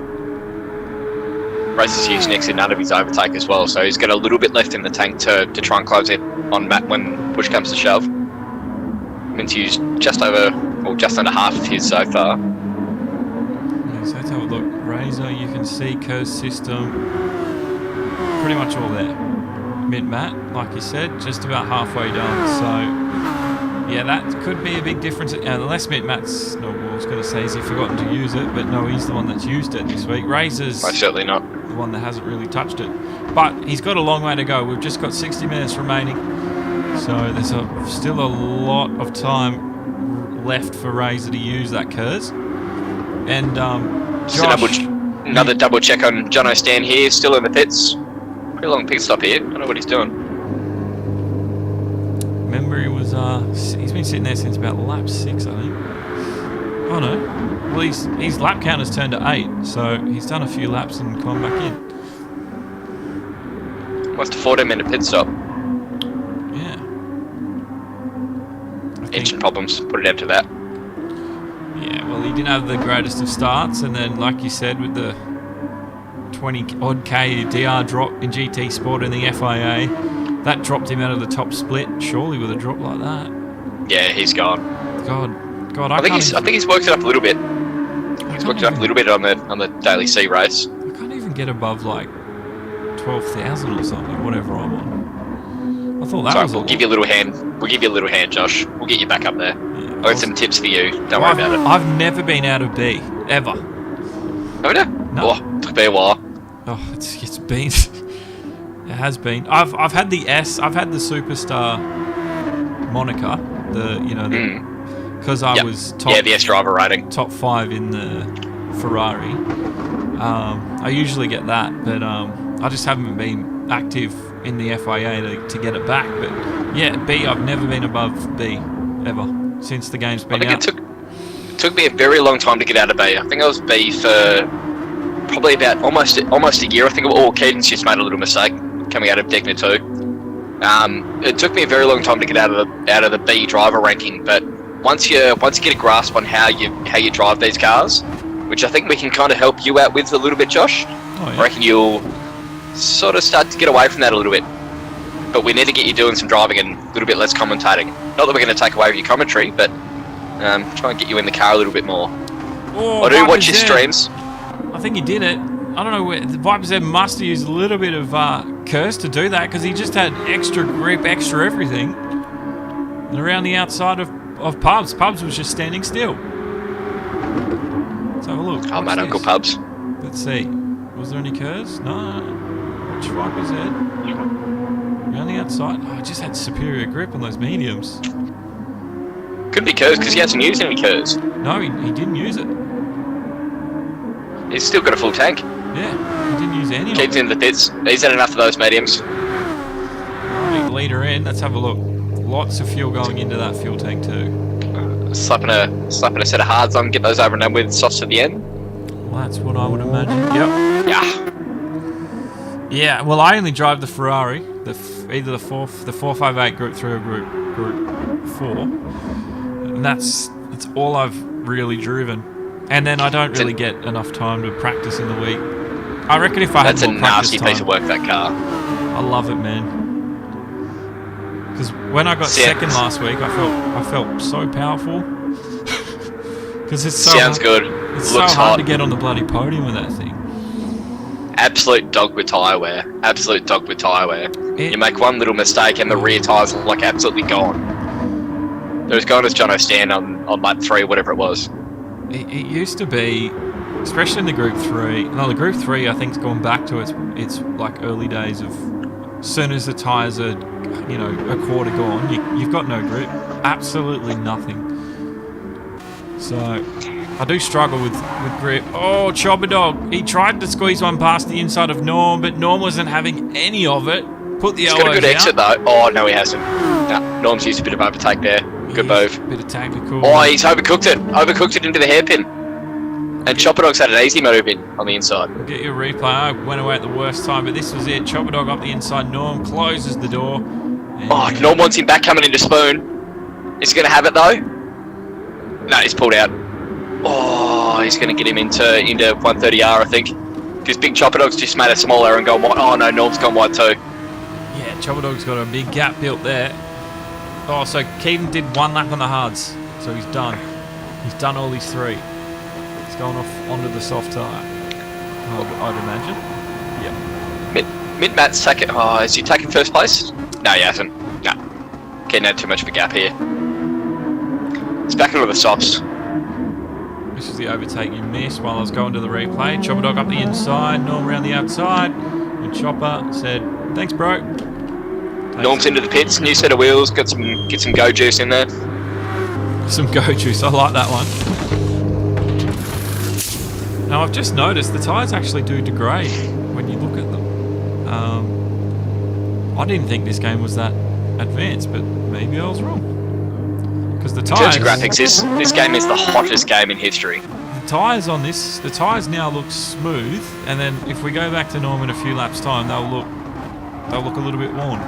Race is used next to none of his overtake as well, so he's got a little bit left in the tank to try and close it on Matt when push comes to shove. Mint's used just under half of his so far. Yeah, so let's have a look. Razor, you can see curse system, pretty much all there. Mint Matt, like you said, just about halfway done. So yeah, that could be a big difference. Unless Mint Matt's, no, I was going to say, has he forgotten to use it? But no, he's the one that's used it this week. Razor's Certainly not. the one that hasn't really touched it. But he's got a long way to go. We've just got 60 minutes remaining. So there's still a lot of time left for Razor to use that curse. And Josh, another double check on Jono Stan here, still in the pits. Pretty long pit stop here. I don't know what he's doing. remember he was he's been sitting there since about lap 6, I think. Oh no. Well, his lap count has turned to 8, so he's done a few laps and come back in. Almost a 14-minute pit stop. Yeah. Engine problems, put it down to that. Yeah, well, he didn't have the greatest of starts, and then, like you said, with the 20 odd K DR drop in GT Sport in the FIA, That dropped him out of the top split, surely, with a drop like that. Yeah, he's gone. God, I think he's worked it up a little bit. He's worked it up a little bit on the daily C race. I can't even get above like 12,000 or something, whatever I'm on. I thought that was. We'll give you a little hand. We'll give you a little hand, Josh. We'll get you back up there. Yeah, I've got some tips for you. Don't worry about it. I've never been out of B ever. Haven't you? No. Oh, took me a while. Oh, it's been. It has been. I've had the S. I've had the superstar moniker. Because I was top. Yeah, the S driver rating. Top 5 in the Ferrari. I usually get that, but I just haven't been active in the FIA to get it back. But yeah, B. I've never been above B ever since the game's been out. It took me a very long time to get out of B. I think I was B for probably about almost a year. I think Keaton's just made a little mistake coming out of Degner 2. It took me a very long time to get out of the B driver ranking, but once you get a grasp on how you drive these cars, which I think we can kind of help you out with a little bit, Josh. Oh, yeah. I reckon you'll sort of start to get away from that a little bit. But we need to get you doing some driving and a little bit less commentating. Not that we're going to take away with your commentary, but try and get you in the car a little bit more. Oh, I do watch your streams. I think he did it. I don't know, the Viper Z must have used a little bit of curse to do that, because he just had extra grip, extra everything. And around the outside of Pubs. Pubs was just standing still. Let's have a look. Oh, mate, Uncle Pubs. Let's see. Was there any curse? No. Watch Viper Z. Around the outside. Oh, I just had superior grip on those mediums. Could be curse, because he hasn't used any curse. No, he didn't use it. He's still got a full tank. Yeah, he didn't use any. Keeps in the pits. He's had enough of those mediums. Big leader in. Let's have a look. Lots of fuel going into that fuel tank too. Slapping a set of hards on, get those over and done with, softs at the end. Well, that's what I would imagine. Yep. Yeah. Yeah. Well, I only drive the Ferrari, either the 458 Group 3 or Group 4, and that's all I've really driven. And then I don't really get enough time to practice in the week. I reckon if I had more practice time... That's a nasty piece of work, that car. I love it, man. Because when I got second last week, I felt so powerful. Because it's so sounds good. It's so hard to get on the bloody podium with that thing. Absolute dog with tyre wear. Absolute dog with tyre wear. You make one little mistake and the rear tyres are like absolutely gone. It was going as Jono stand on lap 3, whatever it was. It used to be, especially in the Group 3. No, the Group 3 I think's gone back to its like early days of, as soon as the tyres are, a quarter gone, you've got no grip, absolutely nothing. So I do struggle with grip. Oh, Chopper Dog, he tried to squeeze one past the inside of Norm, but Norm wasn't having any of it. Put the elbows out. He's got a good exit though. Oh no, he hasn't. No, Norm's used a bit of overtake there. Good move. Bit of tactical. Oh, he's overcooked it. Overcooked it into the hairpin. And Chopper Dog's had an easy move in on the inside. Get your replay. I went away at the worst time, but this was it. Chopper Dog up the inside. Norm closes the door. And Norm wants him back coming into Spoon. Is he going to have it though? No, he's pulled out. Oh, he's going to get him into 130R, I think. Because Big Chopper Dog's just made a small error and gone wide. Oh no, Norm's gone wide too. Yeah, Chopper Dog's got a big gap built there. Oh, so Keaton did one lap on the hards. So he's done. He's done all these 3. He's going off onto the soft tyre. I'd imagine. Yeah. Mid-Matt's taking... Oh, is he taking first place? No, he hasn't. No. Keaton had too much of a gap here. It's back into the softs. This is the overtake you missed while I was going to the replay. Chopper Dog up the inside, Norm around the outside. And Chopper said, thanks, bro. Norm's into the pits, new set of wheels, get some go juice in there. Some go juice, I like that one. Now I've just noticed the tyres actually do degrade when you look at them. I didn't think this game was that advanced, but maybe I was wrong. Because the tyres... In terms of graphics, this game is the hottest game in history. The tyres on this, the tyres now look smooth, and then if we go back to Norm in a few laps time, they'll look a little bit worn.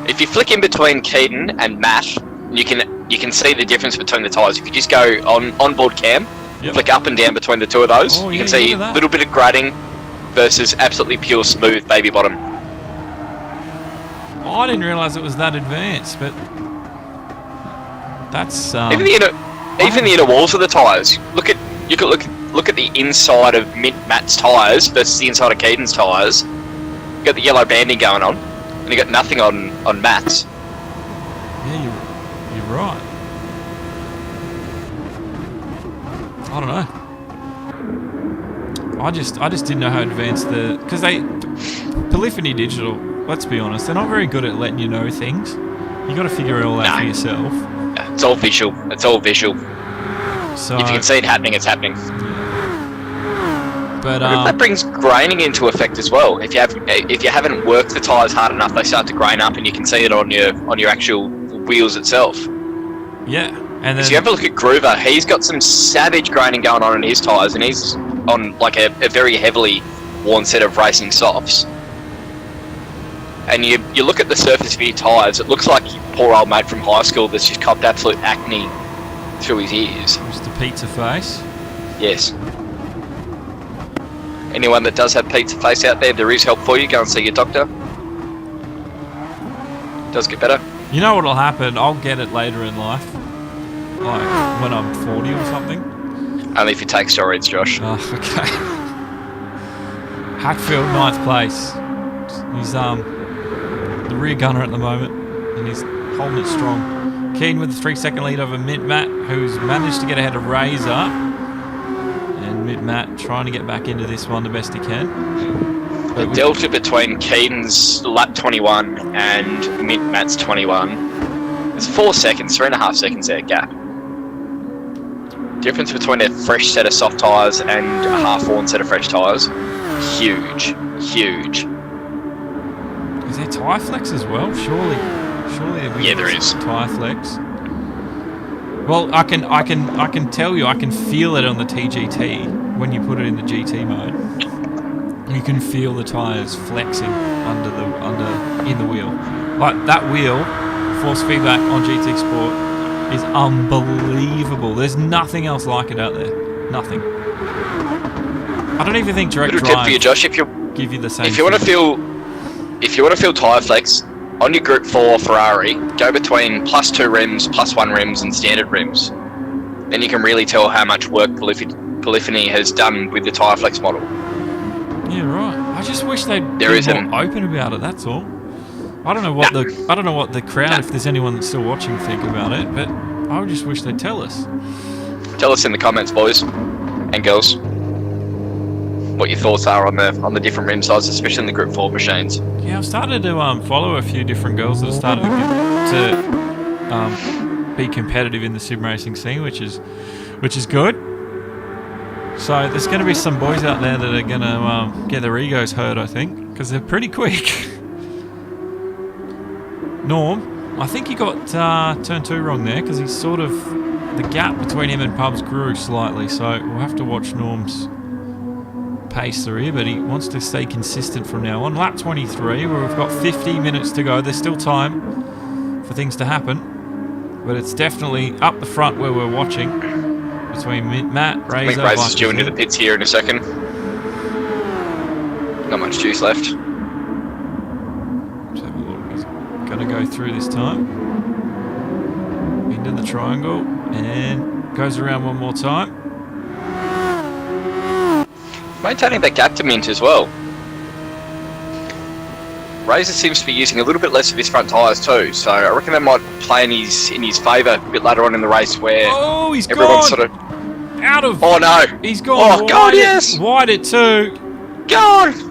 If you flick in between Keaton and Matt, you can see the difference between the tyres. If you just go on board cam, flick up and down between the two of those, you can see a little bit of grading versus absolutely pure smooth baby bottom. I didn't realise it was that advanced, but that's Even the inner walls of the tyres. Look at the inside of Matt's tyres versus the inside of Keaton's tyres. You got the yellow banding going on, and you got nothing on Matt's. Yeah, you're right. I don't know. I just didn't know how advanced because Polyphony Digital. Let's be honest, they're not very good at letting you know things. You got to figure it all out for yourself. It's all visual. It's all visual. So if you can see it happening, it's happening. But that brings graining into effect as well. If you haven't worked the tyres hard enough, they start to grain up, and you can see it on your actual wheels itself. Yeah, and then if you ever look at Groover, he's got some savage graining going on in his tyres, and he's on like a very heavily worn set of racing softs. And you look at the surface of your tyres, it looks like your poor old mate from high school that's just copped absolute acne through his ears. Mr. Pizza Face. Yes. Anyone that does have pizza face out there is help for you. Go and see your doctor. It does get better. You know what'll happen? I'll get it later in life. Like when I'm 40 or something. Only if you take steroids, Josh. Oh, okay. Hatfield, 9th place. He's the rear gunner at the moment, and he's holding it strong. Keane with the 3-second lead over Mint Matt, who's managed to get ahead of Razor. And Mint Matt trying to get back into this one the best he can. The delta between Keaton's lap 21 and Mint Matt's 21 is 4 seconds, 3.5 seconds there gap. Difference between a fresh set of soft tyres and a half-worn set of fresh tyres, huge. Is there tyre flex as well? Surely there is tyre flex. Well, I can tell you, I can feel it on the TGT when you put it in the GT mode. You can feel the tyres flexing in the wheel. Like that wheel, force feedback on GT Sport is unbelievable. There's nothing else like it out there. Nothing. I don't even think direct drive. Tip for you, Josh, give you the same. If you want to feel tyre flex on your Group 4 Ferrari, go between +2 rims, +1 rims, and standard rims. Then you can really tell how much work Polyphony has done with the tyre flex model. Yeah, right. I just wish they'd be more open about it. That's all. I don't know what the crowd, if there's anyone that's still watching, think about it. But I just wish they'd tell us. Tell us in the comments, boys and girls, what your thoughts are on the different rim sizes, especially in the Group 4 machines. Yeah, I've started to follow a few different girls that have started to be competitive in the sim racing scene, which is good. So there's going to be some boys out there that are going to get their egos hurt, I think, because they're pretty quick. Norm, I think he got turn 2 wrong there, because he's sort of, the gap between him and Pubs grew slightly, so we'll have to watch Norm's pace through here, but he wants to stay consistent from now on. Lap 23, where we've got 50 minutes to go. There's still time for things to happen, but it's definitely up the front where we're watching between Matt, Razor. I think Razor's due into the pits here in a second. Not much juice left. Let's have a look. He's going to go through this time. Into the triangle and goes around one more time. Maintaining that gap to Mint as well. Razor seems to be using a little bit less of his front tyres too, so I reckon that might play in his favour a bit later on in the race where he's everyone's gone. sort of Out of. Oh no! He's gone. Oh God, yes! Wide it too. Gone!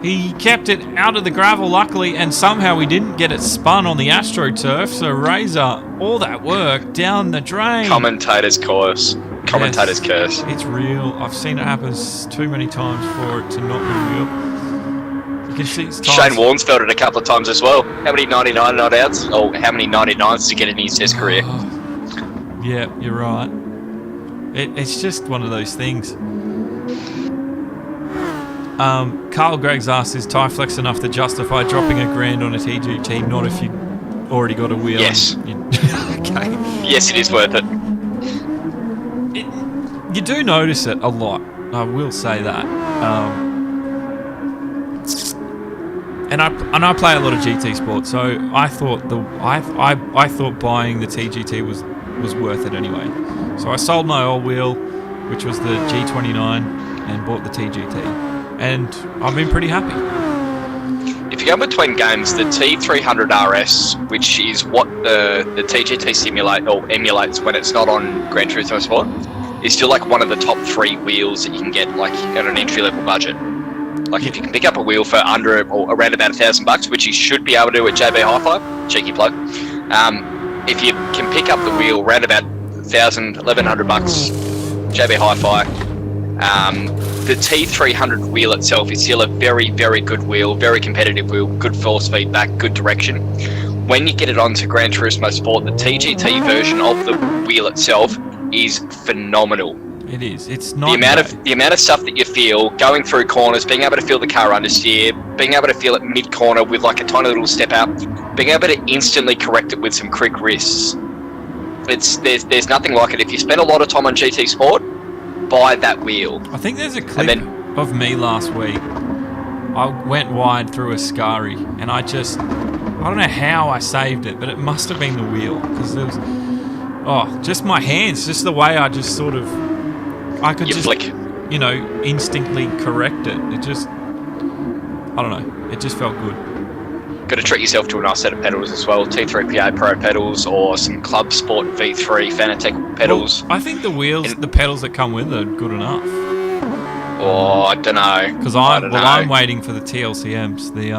He kept it out of the gravel, luckily, and somehow he didn't get it spun on the AstroTurf. So Razor, all that work down the drain. Commentator's curse. Commentator's curse. It's real. I've seen it happen too many times for it to not be real. You can see Shane Warne's felt it a couple of times as well. How many 99 not outs? Or how many 99s did he get in his test career? Yeah, you're right. It's just one of those things. Carl Gregg's asked, is tyre flex enough to justify dropping $1,000 on a TGT? Not if you already got a wheel. Yes. Okay. Yes, it is worth it. You do notice it a lot. I will say that. and I play a lot of GT Sport, so I thought I thought buying the TGT was worth it anyway. So I sold my old wheel, which was the G29, and bought the TGT, and I've been pretty happy. If you go between games, the T300 RS, which is what the TGT simulate or emulates when it's not on Gran Turismo Sport, is still like one of the top 3 wheels that you can get like at an entry level budget. Like if you can pick up a wheel for under or around about $1,000, which you should be able to do at JB Hi-Fi, cheeky plug. If you can pick up the wheel around about $1,000, $1,100 JB Hi-Fi, the T300 wheel itself is still a very, very good wheel, very competitive wheel, good force feedback, good direction. When you get it onto Gran Turismo Sport, the TGT version of the wheel itself is phenomenal. It is. It's not the amount of stuff that you feel going through corners, being able to feel the car understeer, being able to feel it mid corner with like a tiny little step out, being able to instantly correct it with some quick wrists. There's nothing like it. If you spend a lot of time on GT Sport, buy that wheel. I think there's a clip of me last week. I went wide through a Scari, and I don't know how I saved it, but it must have been the wheel, because there was just my hands, just the way I just sort of flick. Instinctly correct it. It just, I don't know, it just felt good. Got to treat yourself to a nice set of pedals as well. T3PA Pro pedals or some Club Sport V3 Fanatec pedals. Well, I think the wheels, the pedals that come with it are good enough. Oh, I don't know. Because I'm waiting for the TLCMs, the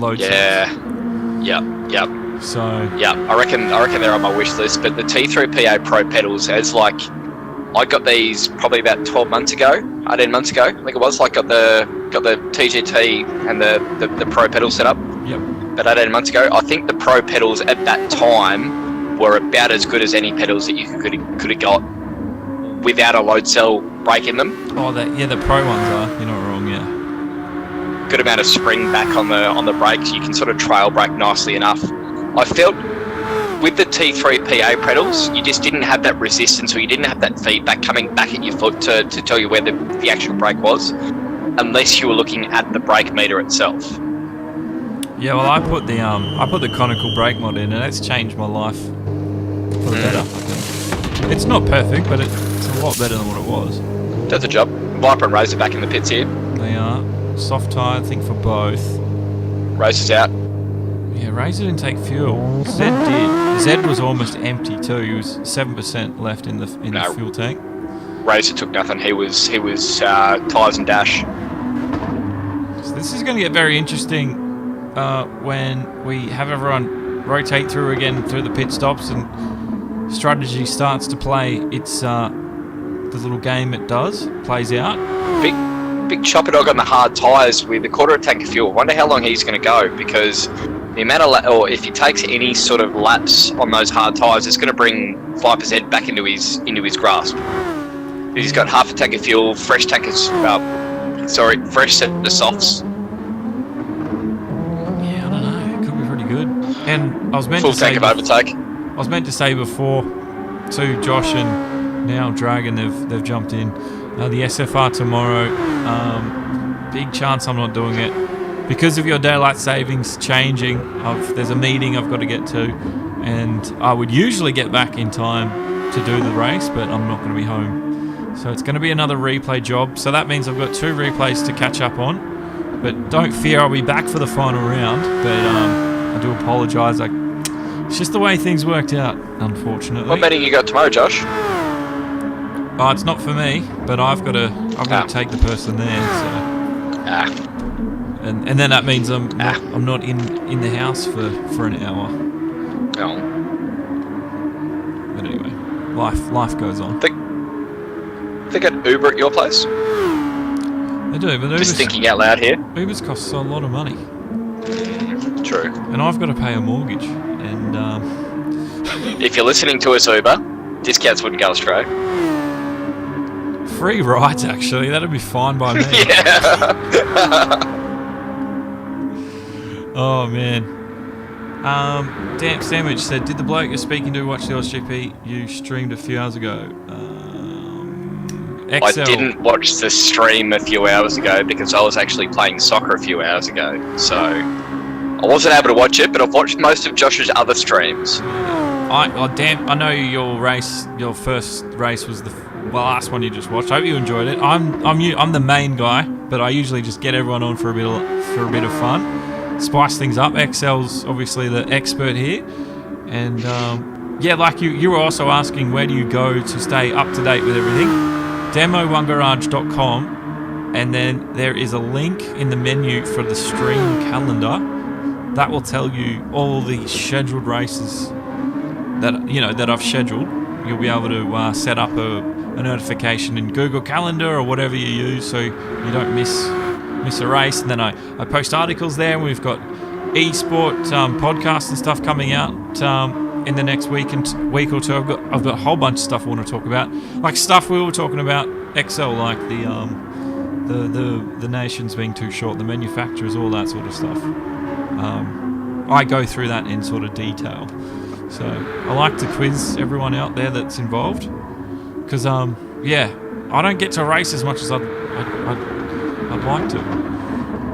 load cells. Yep. So yeah, I reckon they're on my wish list. But the T3PA Pro pedals, I got these probably about 18 months ago. I think it was. Like got the TGT and the Pro pedal set up. Yep. But 18 months ago, I think the Pro pedals at that time were about as good as any pedals that you could have got without a load cell brake in them. Oh, the Pro ones are. You're not wrong. Yeah. Good amount of spring back on the brakes. You can sort of trail brake nicely enough. I felt with the T3PA pedals, you just didn't have that resistance, or you didn't have that feedback coming back at your foot to tell you where the actual brake was, unless you were looking at the brake meter itself. Yeah, well, I put the conical brake mod in, and it's changed my life for the better. I think. It's not perfect, but it's a lot better than what it was. Does the job. Viper and Race are back in the pits here. They are. Soft tyre, I think, for both. Race is out. Yeah, Razor didn't take fuel. Zed did. Zed was almost empty too. He was 7% left in the fuel tank. Razor took nothing. He was tyres and dash. So this is going to get very interesting when we have everyone rotate through again through the pit stops and strategy starts to play. It's the little game it does plays out. Big chopper dog on the hard tyres with a quarter of a tank of fuel. Wonder how long he's going to go, because the amount of or if he takes any sort of laps on those hard tyres, it's going to bring Viper's head back into his grasp. He's got half a tank of fuel, fresh set of softs. Yeah, I don't know. It could be pretty good. And I was meant full tank of overtake. I was meant to say before to Josh and now Dragon, they've jumped in. The SFR tomorrow, big chance I'm not doing it because of your daylight savings changing. There's a meeting I've got to get to, and I would usually get back in time to do the race, but I'm not going to be home. So it's going to be another replay job. So that means I've got 2 replays to catch up on. But don't fear, I'll be back for the final round. But I do apologise. It's just the way things worked out, unfortunately. What meeting you got tomorrow, Josh? Oh, it's not for me, but I've got to take the person there. So. And then that means I'm not in the house for an hour. Oh. But anyway, life goes on. They got Uber at your place? They do, but just thinking out loud here. Uber's costs a lot of money. True. And I've got to pay a mortgage. And if you're listening to us, Uber, discounts wouldn't go astray. Free rides, actually. That'd be fine by me. Yeah. Oh, man. Damp Sandwich said, did the bloke you're speaking to watch the OzGP you streamed a few hours ago? I didn't watch the stream a few hours ago because I was actually playing soccer a few hours ago. So I wasn't able to watch it, but I've watched most of Josh's other streams. I know your first race was the last one you just watched. I hope you enjoyed it. I'm the main guy, but I usually just get everyone on for a bit of fun, spice things up. XL's obviously the expert here, and like you were also asking, where do you go to stay up to date with everything? Demo1garage.com, and then there is a link in the menu for the stream calendar that will tell you all the scheduled races that I've scheduled. You'll be able to set up a notification in Google Calendar or whatever you use, so you don't miss a race. And then I post articles there, and we've got eSport podcasts and stuff coming out in the next week or two. I've got a whole bunch of stuff I want to talk about, like stuff we were talking about XL, like the nations being too short, the manufacturers, all that sort of stuff. I go through that in sort of detail. So I like to quiz everyone out there that's involved, because I don't get to race as much as I'd like to,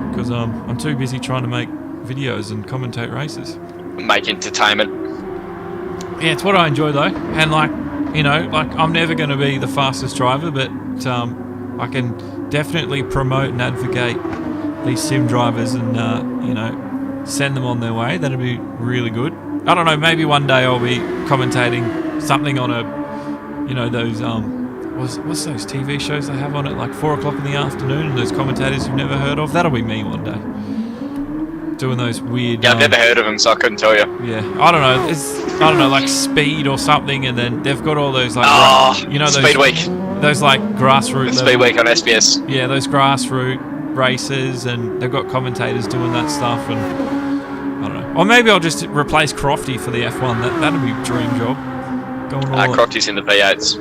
because I'm too busy trying to make videos and commentate races. Make entertainment. Yeah, it's what I enjoy though, and I'm never going to be the fastest driver, but I can definitely promote and advocate these sim drivers and send them on their way. That'd be really good. I don't know, maybe one day I'll be commentating something on those what's those TV shows they have on at like 4 o'clock in the afternoon, and those commentators you've never heard of. That'll be me one day, doing those weird. Yeah, I've never heard of them, so I couldn't tell you. Yeah, I don't know, like Speed or something, and then they've got all those like those Speed Week, those like grassroots Speed Week on SBS. Yeah, those grassroots races, and they've got commentators doing that stuff, and I don't know. Or maybe I'll just replace Crofty for the F1. That'd be a dream job. Crofty's in the V8s.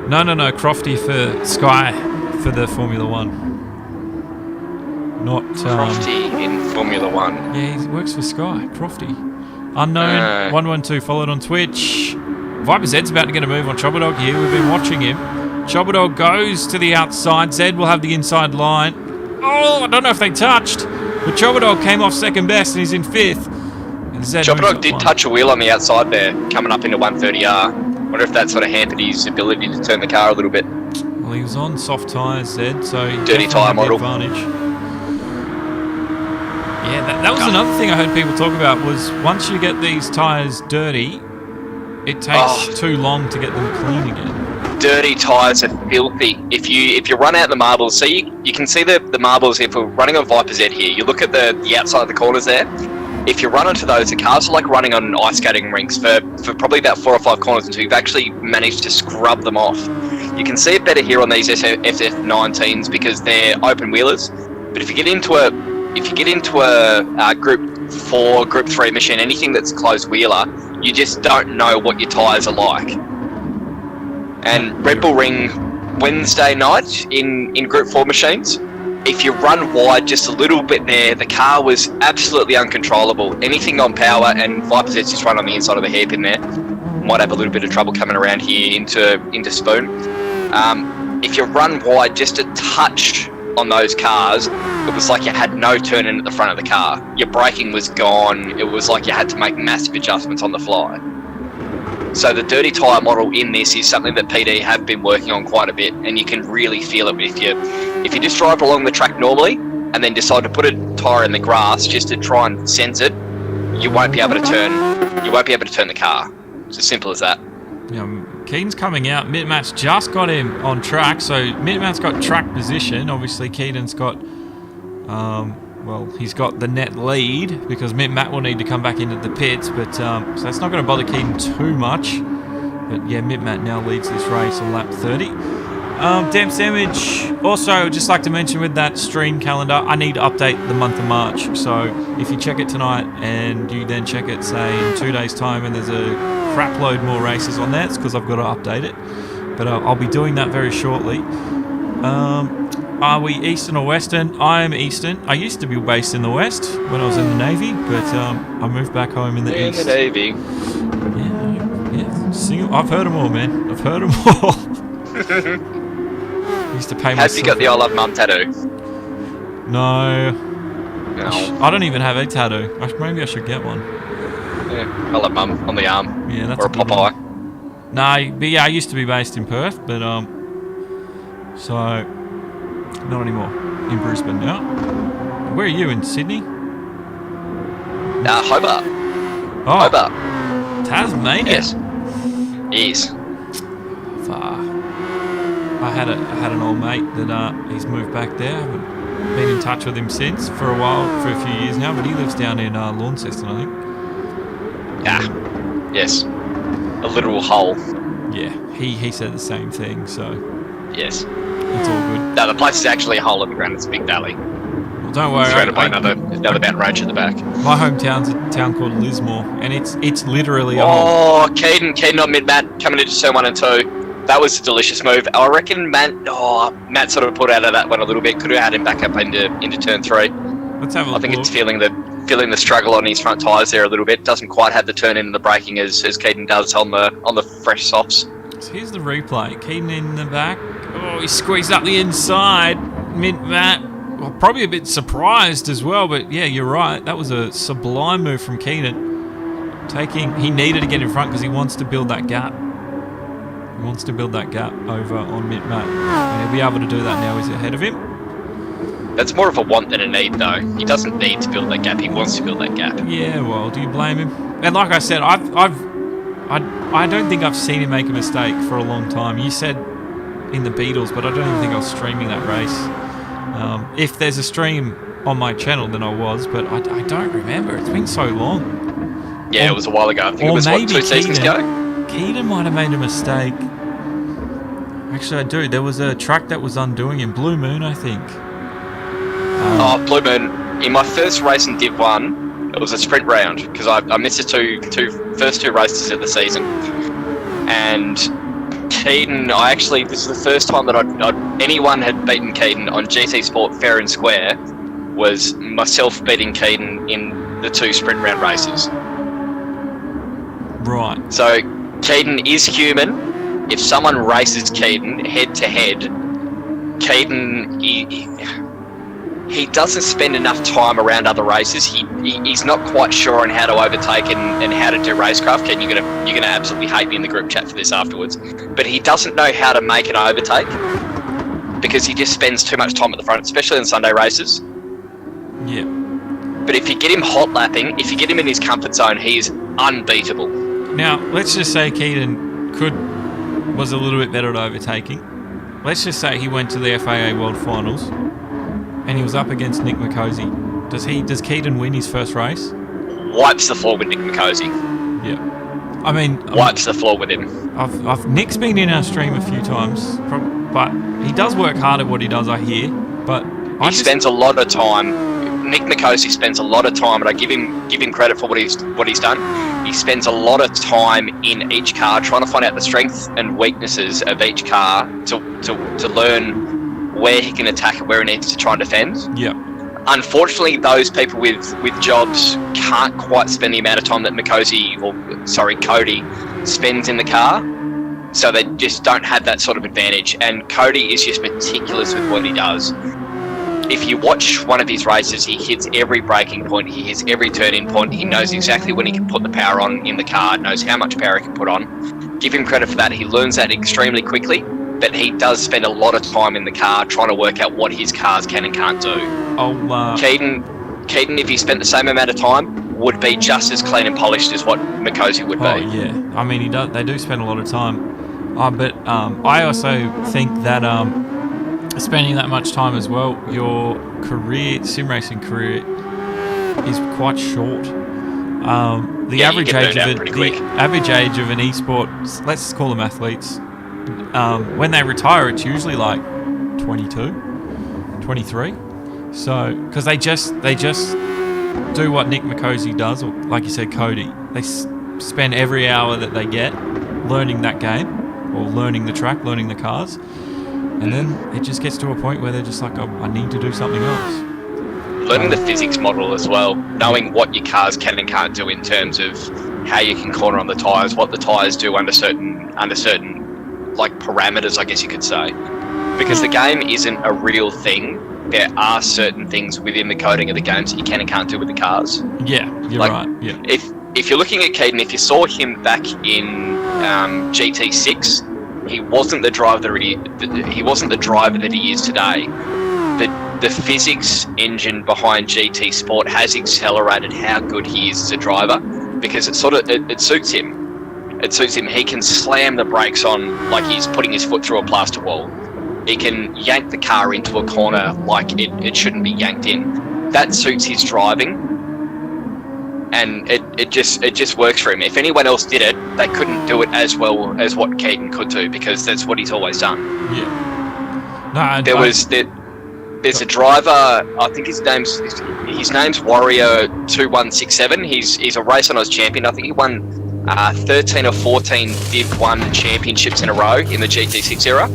No, Crofty for Sky for the Formula 1. Not Crofty in Formula 1. Yeah, he works for Sky. Crofty. Unknown 112 followed on Twitch. Viper Zed's about to get a move on Chobodog here. We've been watching him. Chobodog goes to the outside. Zed will have the inside line. Oh, I don't know if they touched, but Chobodog came off second best and he's in 5th. Chobodog did touch a wheel on the outside there, coming up into 130R. Wonder if that sort of hampered his ability to turn the car a little bit. Well, he was on soft tyres, Zed, so he dirty tyre model advantage. Yeah, that was another thing I heard people talk about, was once you get these tyres dirty, it takes too long to get them clean again. Dirty tyres are filthy. If you run out the marbles, so you can see the marbles. If we're running on Viper Z here, you look at the outside of the corners there. If you run onto those, the cars are like running on ice skating rinks for probably about 4 or 5 corners until you've actually managed to scrub them off. You can see it better here on these SF19s because they're open wheelers. But if you get into a Group 4, Group 3 machine, anything that's closed wheeler, you just don't know what your tyres are like. And Red Bull Ring Wednesday night in Group 4 machines, if you run wide just a little bit there, the car was absolutely uncontrollable. Anything on power, and Viper Z's just run on the inside of the hairpin there. Might have a little bit of trouble coming around here into Spoon. If you run wide just a touch on those cars, it was like you had no turn in at the front of the car. Your braking was gone. It was like you had to make massive adjustments on the fly. So the dirty tyre model in this is something that PD have been working on quite a bit, and you can really feel it if you just drive along the track normally and then decide to put a tyre in the grass just to try and sense it, you won't be able to turn the car. It's as simple as that. Keaton's coming out. Mitmat's just got him on track, so Mitmat's got track position. Obviously, Keaton's got he's got the net lead because Mitmat will need to come back into the pits, but so that's not going to bother Keaton too much. But yeah, Mitmat now leads this race on lap 30. Damn Sandwich. Also, I'd just like to mention with that stream calendar, I need to update the month of March. So if you check it tonight and you then check it, say, in 2 days' time, and there's a crap load more races on there, it's because I've got to update it. But I'll be doing that very shortly. Are we Eastern or Western? I am Eastern. I used to be based in the West when I was in the Navy, but I moved back home in the East. In the Navy. Yeah. I've heard them all, man. I've heard them all. Used to pay myself. Have you got the I Love Mum tattoo? No. No. I don't even have a tattoo. Maybe I should get one. Yeah, I Love Mum on the arm. Yeah, that's or a good Popeye. one. No, but yeah, I used to be based in Perth, but so not anymore. In Brisbane now. Where are you, in Sydney? Hobart. Oh, Hobart. Tasmania. Yes. Far. I had an old mate that he's moved back there. I haven't been in touch with him since for a while, for a few years now, but he lives down in Launceston, I think. Yes. A literal hole. Yeah, he said the same thing, so yes. It's all good. No, the place is actually a hole in the ground. It's a big valley. Well, don't worry. Surrounded by another mountain range at the back. My hometown's a town called Lismore, and it's literally a hole. hole. Keaton on mid-mat, coming into turn 1 and 2. That was a delicious move. I reckon Matt sort of pulled out of that one a little bit. Could have had him back up into turn 3. Let's have a look. I think it's feeling the struggle on his front tyres there a little bit. Doesn't quite have the turn in the braking as Keaton does on the fresh softs. So here's the replay. Keaton in the back. Oh, he squeezed up the inside. Mid-mat. Well, probably a bit surprised as well, but yeah, you're right. That was a sublime move from Keaton. He needed to get in front because he wants to build that gap. He wants to build that gap over on mid-mat. And he'll be able to do that now. He's ahead of him. That's more of a want than a need, though. He doesn't need to build that gap. He wants to build that gap. Yeah, well, do you blame him? And like I said, I don't think I've seen him make a mistake for a long time. You said in the Beatles, but I don't even think I was streaming that race. If there's a stream on my channel, then I was, but I don't remember. It's been so long. Yeah, it was a while ago. I think it was, 2 seasons ago? Keaton might have made a mistake. Actually, I do. There was a track that was undoing him. Blue Moon, I think. Blue Moon. In my first race in Div 1, it was a sprint round, because I missed the first two races of the season. And Keaton, this is the first time that anyone had beaten Keaton on GT Sport fair and square, was myself beating Keaton in the 2 sprint round races. Right. So Keaton is human. If someone races Keaton head to head, Keaton he doesn't spend enough time around other races. He's not quite sure on how to overtake and how to do racecraft. Keaton, you're gonna absolutely hate me in the group chat for this afterwards. But he doesn't know how to make an overtake because he just spends too much time at the front, especially in Sunday races. Yeah. But if you get him hot lapping, if you get him in his comfort zone, he's unbeatable. Now, let's just say Keaton was a little bit better at overtaking. Let's just say he went to the FAA World Finals and he was up against Nick McCosey. Does Keaton win his first race? Wipes the floor with Nick McCosey. Yeah. I mean... Wipes the floor with him. Nick's been in our stream a few times, but he does work hard at what he does, I hear. But he spends a lot of time... Nick McCosey spends a lot of time, and I give him credit for what he's done. He spends a lot of time in each car trying to find out the strengths and weaknesses of each car to learn where he can attack and where he needs to try and defend. Yeah. Unfortunately, those people with jobs can't quite spend the amount of time that Cody spends in the car, so they just don't have that sort of advantage. And Cody is just meticulous with what he does. If you watch one of his races, he hits every braking point, he hits every turning point, he knows exactly when he can put the power on in the car, knows how much power he can put on. Give him credit for that. He learns that extremely quickly, but he does spend a lot of time in the car trying to work out what his cars can and can't do. Keaton, if he spent the same amount of time, would be just as clean and polished as what McCosey would be. Oh, yeah. I mean, they do spend a lot of time. But I also think that... spending that much time as well, your sim racing career is quite short. The average age of an eSport, let's call them athletes, when they retire, it's usually like 22, 23. So, because they just do what Nick McCosey does, or like you said, Cody. They spend every hour that they get learning that game, or learning the track, learning the cars. And then it just gets to a point where they're just like, oh, I need to do something else. Learning the physics model as well, knowing what your cars can and can't do in terms of how you can corner on the tyres, what the tyres do under certain like parameters, I guess you could say. because the game isn't a real thing. There are certain things within the coding of the games that you can and can't do with the cars. Yeah, you're right. Yeah. If you're looking at Keaton, if you saw him back in GT6, he wasn't the driver that he is today. The physics engine behind GT Sport has accelerated how good he is as a driver, because it suits him. It suits him. He can slam the brakes on like he's putting his foot through a plaster wall. He can yank the car into a corner like it shouldn't be yanked in. That suits his driving, and it just works for him. If anyone else did it, they couldn't do it as well as what Keaton could do, because that's what he's always done. Yeah. No, There's a driver. I think his name's Warrior 2167. He's a RaceOnOz champion. I think he won 13 or 14 Div 1 championships in a row in the GT6 era.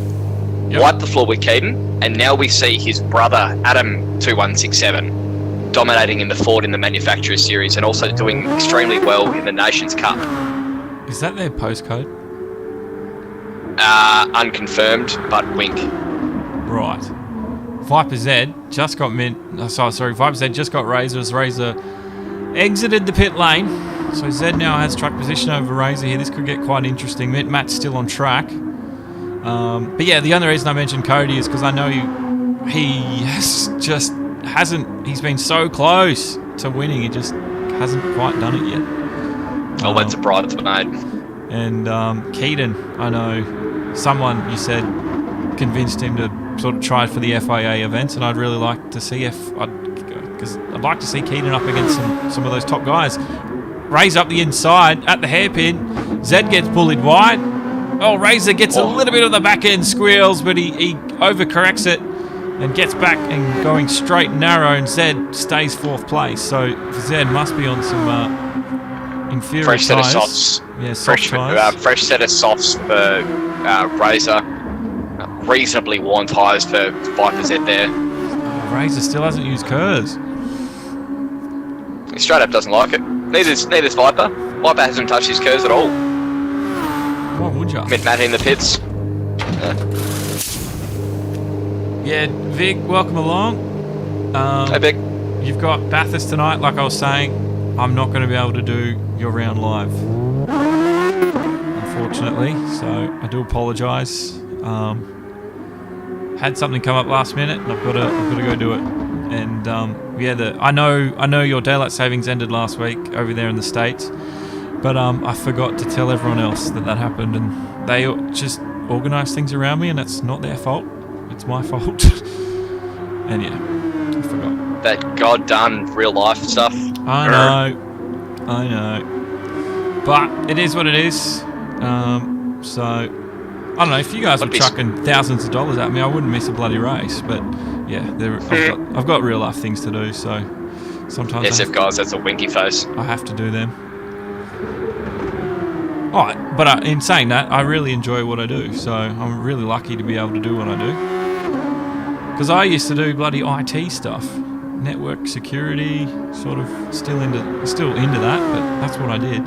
Yep. Wiped the floor with Keaton, and now we see his brother Adam 2167 dominating in the Ford in the Manufacturers Series, and also doing extremely well in the Nations Cup. Is that their postcode? Unconfirmed, but wink. Right. Viper Z just got Viper Z just got Razor as Razor exited the pit lane. So Z now has track position over Razor here. This could get quite interesting. Matt's still on track. But yeah, the only reason I mentioned Cody is because I know he's been so close to winning. He just hasn't quite done it yet. Oh, that's a bridesmaid. And Keaton, I know someone you said convinced him to sort of try for the FIA events, and I'd really like to see I'd like to see Keaton up against some of those top guys. Raise up the inside at the hairpin. Zed gets bullied wide. Oh, Razor gets a little bit of the back end squeals, but he overcorrects it and gets back and going straight narrow, and Zed stays 4th place. So Zed must be on some inferior fresh tyres. Set of softs. Yeah, soft tyres. Fresh set of softs for Razor. Reasonably worn tyres for Viper Z there. Oh, Razor still hasn't used KERS. He straight up doesn't like it. Neither's Viper. Viper hasn't touched his KERS at all. Why would you? Met Matt in the pits. Yeah, Vic, welcome along. Hey, Vic. You've got Bathurst tonight, like I was saying. I'm not going to be able to do your round live, unfortunately. So I do apologise. Had something come up last minute, and I've got to go do it. And yeah, I know your daylight savings ended last week over there in the States, but I forgot to tell everyone else that happened, and they just organised things around me, and it's not their fault. It's my fault. And yeah, I forgot. That god-done real-life stuff. I know. But it is what it is. So, I don't know, if you guys were chucking thousands of dollars at me, I wouldn't miss a bloody race. But yeah, I've got real-life things to do, so sometimes SF guys, that's a winky face. I have to do them. Alright, but in saying that, I really enjoy what I do, so I'm really lucky to be able to do what I do. Because I used to do bloody IT stuff, network security, sort of still into that, but that's what I did.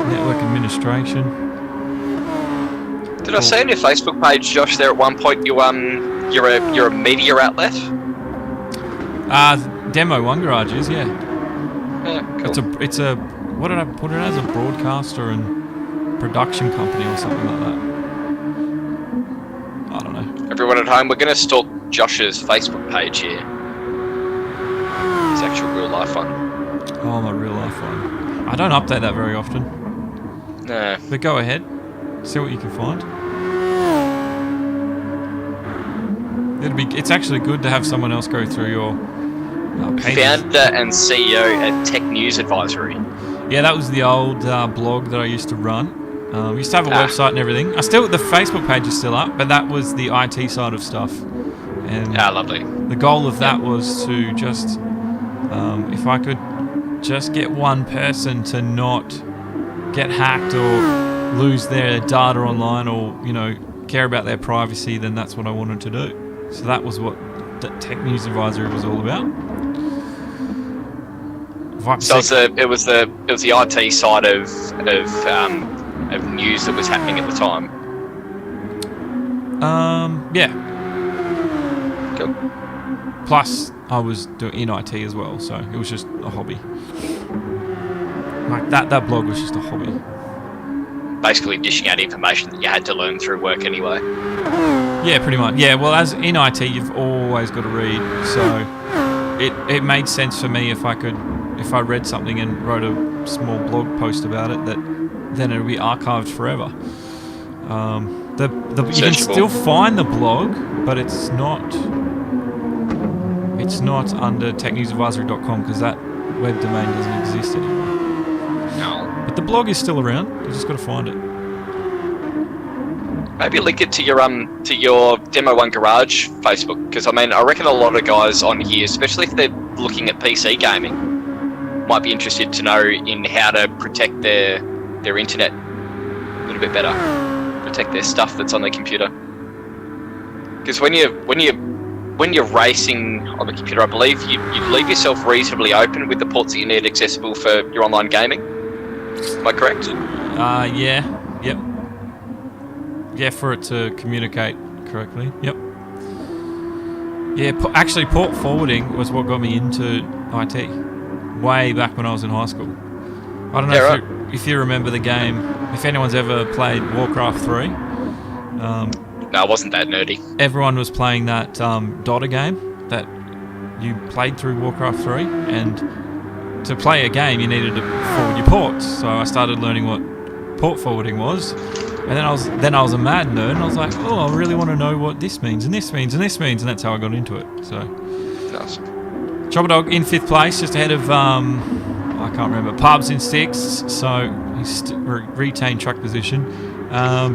Network administration. Did I see on your Facebook page, Josh, there at one point you're a media outlet? Demo One Garage is, yeah. Yeah, cool. It's a what did I put it as? A broadcaster and production company or something like that. I don't know. Everyone at home, we're going to stalk Josh's Facebook page here. His actual real life one. Oh, my real life one. I don't update that very often. No. But go ahead. See what you can find. It's actually good to have someone else go through your pages. Founder and CEO at Tech News Advisory. Yeah, that was the old blog that I used to run. We used to have a website and everything. The Facebook page is still up, but that was the IT side of stuff. And lovely. The goal of that was to just, if I could just get one person to not get hacked or lose their data online, or care about their privacy, then that's what I wanted to do. So that was what Tech News Advisory was all about. So it was the IT side of news that was happening at the time. Yeah. Cool. Plus, I was doing in IT as well, so it was just a hobby. Like that blog was just a hobby. Basically dishing out information that you had to learn through work anyway. Yeah, pretty much. Yeah, well, as in IT, you've always got to read, so it made sense for me if I read something and wrote a small blog post about it, that then it would be archived forever. You can still find the blog, but it's not under technewsadvisory.com because that web domain doesn't exist anymore. No. But the blog is still around. You just got to find it. Maybe link it to your Demo One Garage Facebook, because I mean I reckon a lot of guys on here, especially if they're looking at PC gaming, might be interested to know in how to protect their internet a little bit better, protect their stuff that's on their computer. Because when you're racing on the computer, I believe you leave yourself reasonably open with the ports that you need accessible for your online gaming. Am I correct? Yeah. Yep. Yeah, for it to communicate correctly. Yep. Yeah, actually, port forwarding was what got me into IT way back when I was in high school. I don't know if you remember the game. If anyone's ever played Warcraft 3. No, it wasn't that nerdy. Everyone was playing that Dota game that you played through Warcraft 3, and to play a game you needed to forward your ports. So I started learning what port forwarding was, and then I was a mad nerd, and I was like, oh, I really want to know what this means, and this means, and this means, and that's how I got into it. So, nice. Chopper Dog in 5th place, just ahead of I can't remember. Pubs in 6th, so he's retained truck position.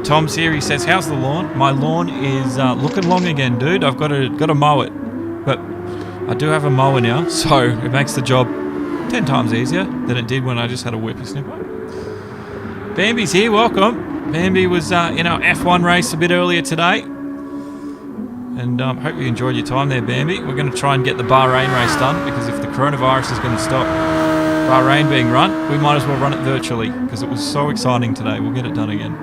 Tom's here. He says, "How's the lawn? My lawn is looking long again, dude. I've got to mow it, but I do have a mower now, so it makes the job 10 times easier than it did when I just had a whippersnipper." Bambi's here. Welcome. Bambi was in our F1 race a bit earlier today, and hope you enjoyed your time there, Bambi. We're going to try and get the Bahrain race done, because if the coronavirus is going to stop Bahrain being run, we might as well run it virtually, because it was so exciting today. We'll get it done again.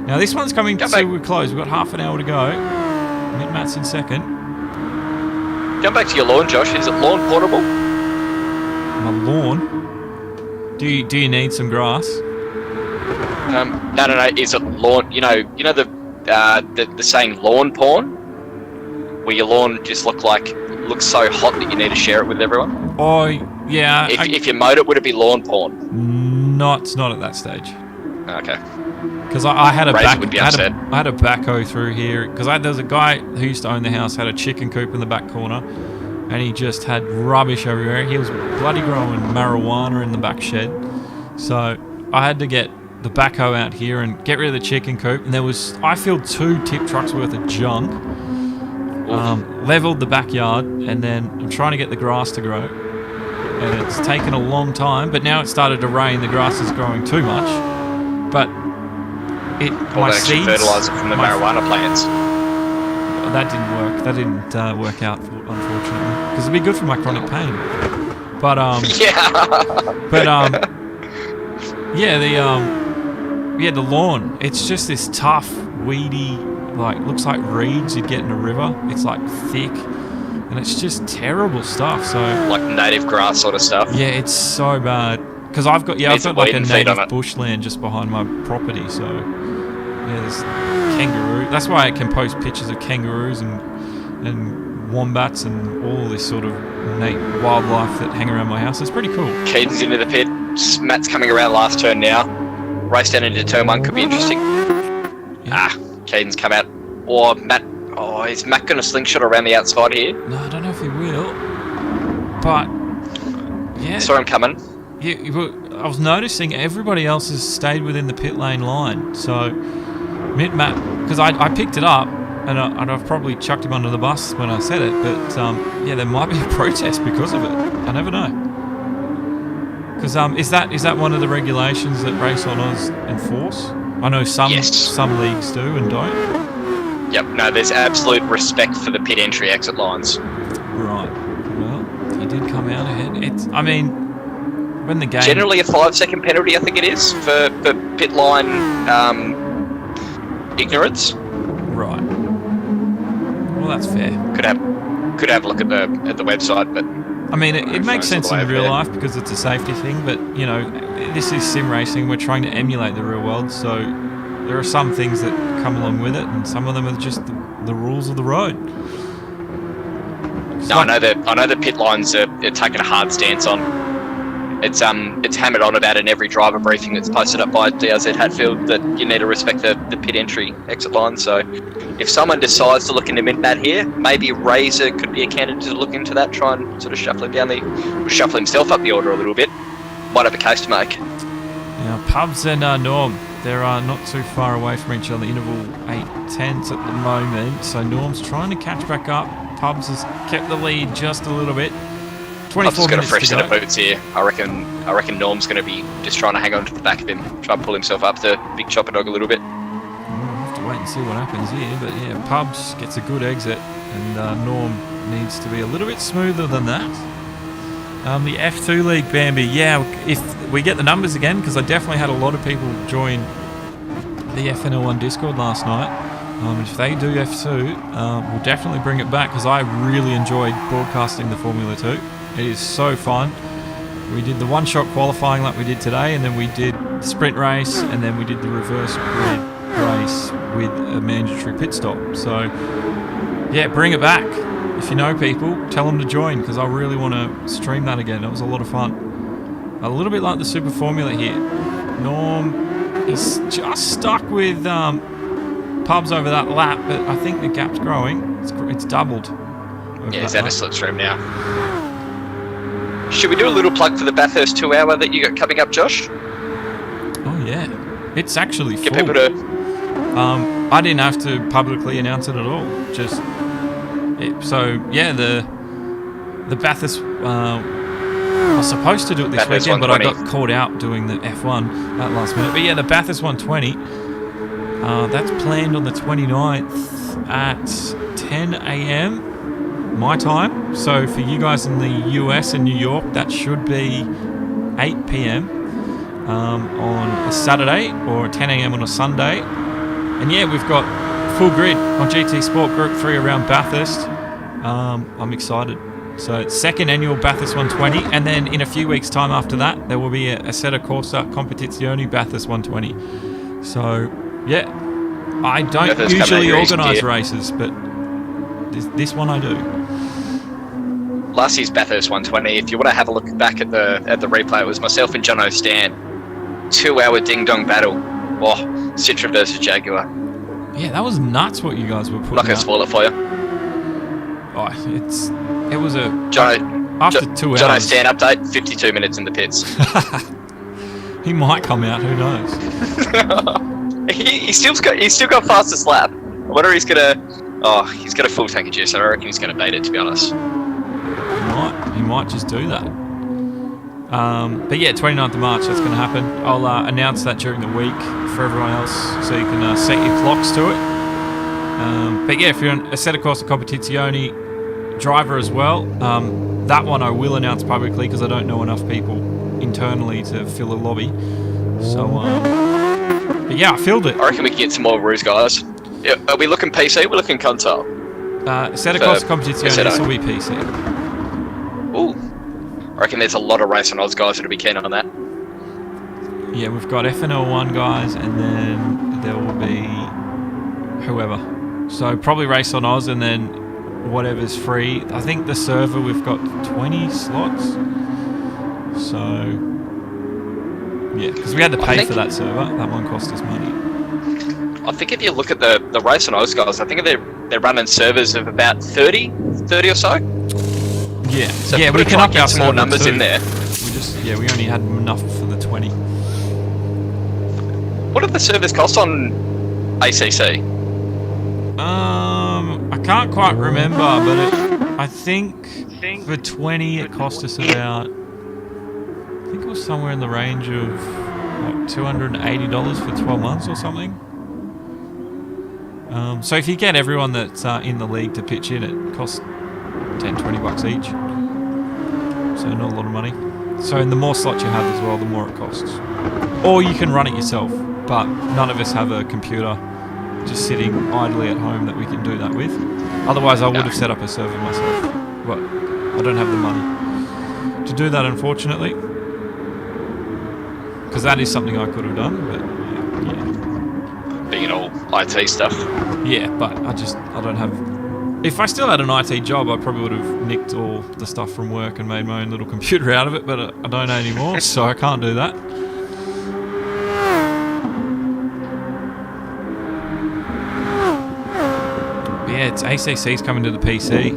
Now this one's coming to a close. We've got half an hour to go. Matt's in second. Come back to your lawn, Josh. Is it lawn portable? My lawn? Do you need some grass? No. Is it lawn? You know the saying lawn porn, where your lawn just looks so hot that you need to share it with everyone. Oh yeah. If you mowed it, would it be lawn porn? Not at that stage. Okay. Because I had a backhoe through here. Because there was a guy who used to own the house, had a chicken coop in the back corner, and he just had rubbish everywhere. He was bloody growing marijuana in the back shed. So I had to get the backhoe out here and get rid of the chicken coop. And I filled 2 tip trucks worth of junk, leveled the backyard, and then I'm trying to get the grass to grow. And it's taken a long time, but now it started to rain. The grass is growing too much, but my seeds, fertilizer from the marijuana plants. That didn't work. That didn't work out, unfortunately, because it'd be good for my chronic pain. But the lawn. It's just this tough, weedy, looks like reeds you'd get in a river. It's thick, and it's just terrible stuff. So like native grass sort of stuff. Yeah, it's so bad. Because I've got a native bushland just behind my property. So yeah, there's kangaroo. That's why I can post pictures of kangaroos and wombats and all this sort of neat wildlife that hang around my house. It's pretty cool. Keaton's into the pit. Matt's coming around last turn now. Race down into turn 1 could be interesting. Yeah. Keaton's come out. Or Matt. Oh, is Matt going to slingshot around the outside here? No, I don't know if he will. But yeah, saw him coming. Yeah, I was noticing everybody else has stayed within the pit lane line. So Matt, because I picked it up, and I've probably chucked him under the bus when I said it, but there might be a protest because of it. I never know. Because is that one of the regulations that RaceOnOz enforce? I know some leagues do and don't. Yep. No, there's absolute respect for the pit entry exit lines. Right. Well, he did come out ahead. When the game generally a 5-second penalty, I think it is for pit line ignorance. Right. that's fair. Could have a look at the website, but I mean, it makes sense in real life because it's a safety thing. But you know, this is sim racing. We're trying to emulate the real world, so there are some things that come along with it, and some of them are just the rules of the road. No, I know the pit lines are taking a hard stance on. It's hammered on about in every driver briefing that's posted up by DRZ Hatfield that you need to respect the pit entry exit line. So if someone decides to look into mid-mat here, maybe Razor could be a candidate to look into that, try and sort of shuffle himself up the order a little bit. Might have a case to make. Now, Pubs and Norm, they're not too far away from each other, interval 8/10 at the moment. So Norm's trying to catch back up. Pubs has kept the lead just a little bit. 24 I've just got a minutes fresh to set go. of boots here. I reckon Norm's going to be just trying to hang on to the back of him, try and pull himself up the big chopper dog a little bit. We'll have to wait and see what happens here. But yeah, Pubs gets a good exit, and Norm needs to be a little bit smoother than that. The F2 League, Bambi. Yeah, if we get the numbers again, because I definitely had a lot of people join the FNL1 Discord last night. If they do F2, we'll definitely bring it back because I really enjoyed broadcasting the Formula 2. It is so fun. We did the one-shot qualifying like we did today, and then we did the sprint race, and then we did the reverse grid race with a mandatory pit stop. So, yeah, bring it back. If you know people, tell them to join because I really want to stream that again. It was a lot of fun. A little bit like the Super Formula here. Norm is just stuck with Pubs over that lap, but I think the gap's growing. It's doubled. Yeah, he's out of slipstream now. Should we do a little plug for the Bathurst 2 hour that you got coming up, Josh? Oh yeah, it's actually full. Get people to... I didn't have to publicly announce it at all. Just so yeah, the Bathurst. I was supposed to do it this Bathurst weekend, but I 120. got caught out doing the F1 at last minute. But yeah, the Bathurst 120. That's planned on the 29th at 10 a.m. my time. So for you guys in the US and New York, that should be 8 p.m. On a Saturday or 10 a.m. on a Sunday. And yeah, we've got full grid on GT Sport Group 3 around Bathurst. I'm excited. So it's second annual Bathurst 120, and then in a few weeks' time after that, there will be a Assetto Corsa Competizione Bathurst 120. So yeah, I don't usually organise races, but this one I do. Last year's Bathurst 120, if you want to have a look back at the replay, it was myself and Jono Stan. 2 hour ding-dong battle. Oh, Citra versus Jaguar. Yeah, that was nuts what you guys were putting Not going to spoil it for you. Oh, it was a... after 2 hours... Jono Stan update, 52 minutes in the pits. He might come out, who knows? He's still got fastest lap. I wonder if he's gonna... Oh, he's got a full tank of juice, and I reckon he's gonna beat it, to be honest. He might just do that. But yeah, 29th of March, that's going to happen. I'll announce that during the week for everyone else, so you can set your clocks to it. But yeah, if you're an Assetto Corsa Competizione driver as well, that one I will announce publicly because I don't know enough people internally to fill a lobby. So, but yeah, I filled it. I reckon we can get some more Ruse guys. Yeah, are we looking PC? We're looking console. Assetto Corsa Competizione, this will be PC. Ooh. I reckon there's a lot of RaceOnOz guys that'll be keen on that. Yeah, we've got FNL1 guys, and then there will be whoever. So probably RaceOnOz, and then whatever's free. I think the server, we've got 20 slots. So, yeah, because we had to pay for that server. That one cost us money. I think if you look at the RaceOnOz guys, I think they're running servers of about 30 or so. Yeah, so yeah, we can up our some more numbers too. in there. We only had enough for the 20. What did the servers cost on ACC? I can't quite remember, but I think for 20 it cost us about, I think it was somewhere in the range of what, $280 for 12 months or something. So if you get everyone that's in the league to pitch in, it costs $10-20 each. So not a lot of money. So the more slots you have as well, the more it costs. Or you can run it yourself, but none of us have a computer just sitting idly at home that we can do that with. Otherwise, I would have set up a server myself. But I don't have the money to do that, unfortunately. Because that is something I could have done, but yeah. Being all IT stuff. Yeah, but I don't have... If I still had an IT job, I probably would have nicked all the stuff from work and made my own little computer out of it, but I don't anymore, so I can't do that. Yeah, it's ACC's coming to the PC.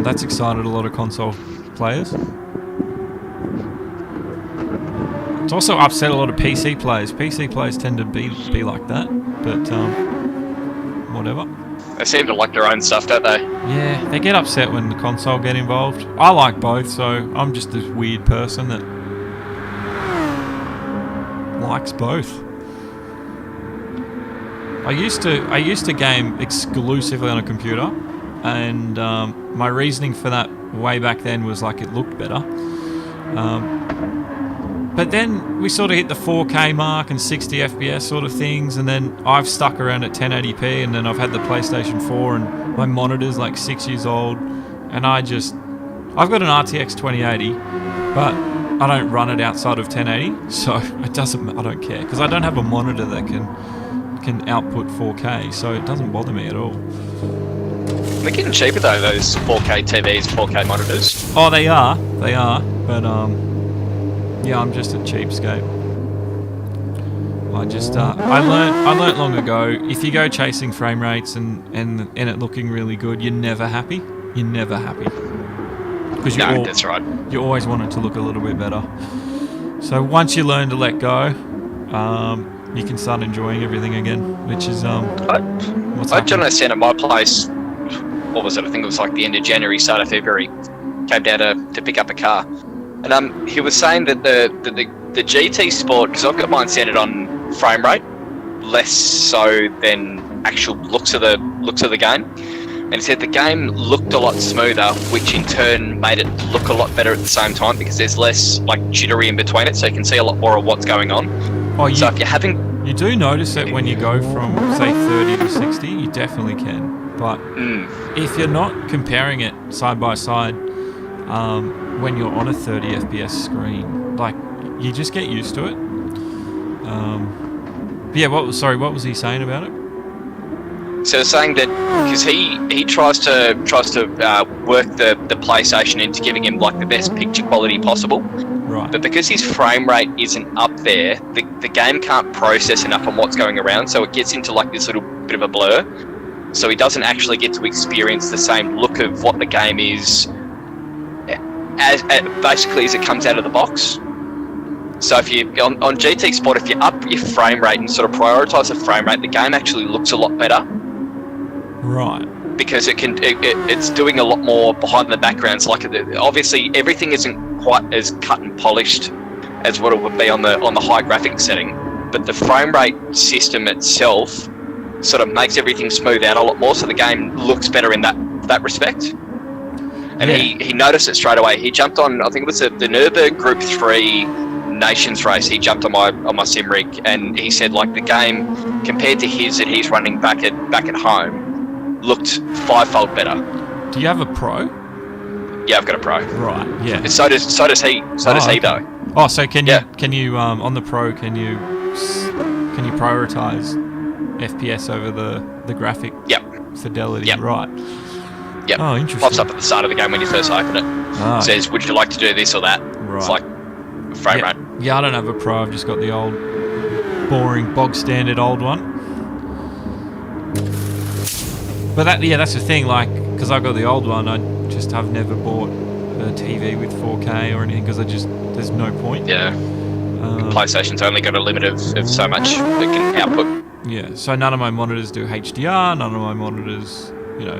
That's excited a lot of console players. It's also upset a lot of PC players. PC players tend to be like that, but whatever. They seem to like their own stuff, don't they? Yeah, they get upset when the console get involved. I like both, so I'm just this weird person that likes both. I used to game exclusively on a computer, and my reasoning for that way back then was like it looked better. But then we sort of hit the 4K mark and 60 FPS sort of things, and then I've stuck around at 1080p, and then I've had the PlayStation 4, and my monitor's like 6 years old, and I've got an RTX 2080, but I don't run it outside of 1080, so I don't care, because I don't have a monitor that can output 4K, so it doesn't bother me at all. They're getting cheaper though, those 4K TVs, 4K monitors. Oh, they are, but yeah, I'm just a cheapskate. I learnt long ago, if you go chasing frame rates and it looking really good, you're never happy. You're never happy. Because that's right. You always want it to look a little bit better. So once you learn to let go, you can start enjoying everything again, which is what's I generally sent at my place, what was it? I think it was like the end of January, start of February, came down to pick up a car. And he was saying that the GT Sport, because I've got mine centered on frame rate, less so than actual looks of the game. And he said the game looked a lot smoother, which in turn made it look a lot better at the same time because there's less like jittery in between it, so you can see a lot more of what's going on. So if you're having... You do notice it when you go from, say, 30 to 60, you definitely can. But if you're not comparing it side by side, when you're on a 30 FPS screen, like, you just get used to it. Yeah, what was he saying about it? So saying that because he tries to work the PlayStation into giving him like the best picture quality possible. Right. But because his frame rate isn't up there, the game can't process enough on what's going around, so it gets into like this little bit of a blur. So he doesn't actually get to experience the same look of what the game is as basically as it comes out of the box. So if you on GT Sport, if you up your frame rate and sort of prioritise the frame rate, the game actually looks a lot better. Right. Because it's doing a lot more behind the backgrounds. Like obviously everything isn't quite as cut and polished as what it would be on the high graphics setting, but the frame rate system itself sort of makes everything smooth out a lot more, so the game looks better in that respect. And he noticed it straight away. He jumped on, I think it was the Nürburgring Group 3 Nations race. He jumped on my sim rig, and he said like the game compared to his that he's running back at home looked fivefold better. Do you have a Pro? Yeah, I've got a Pro. Right. Yeah. And so does he. Does he though. Oh, so can you on the Pro can you prioritize FPS over the graphic fidelity? Yep. Right. Yep. Oh, interesting. Pops up at the start of the game when you first open it. Says, would you like to do this or that? Right. It's like frame rate. Yeah, I don't have a Pro. I've just got the old, boring, bog standard old one. But that's the thing. Like, because I got the old one, I just have never bought a TV with 4K or anything because there's no point. Yeah. PlayStation's only got a limit of so much it can output. Yeah. So none of my monitors do HDR. None of my monitors,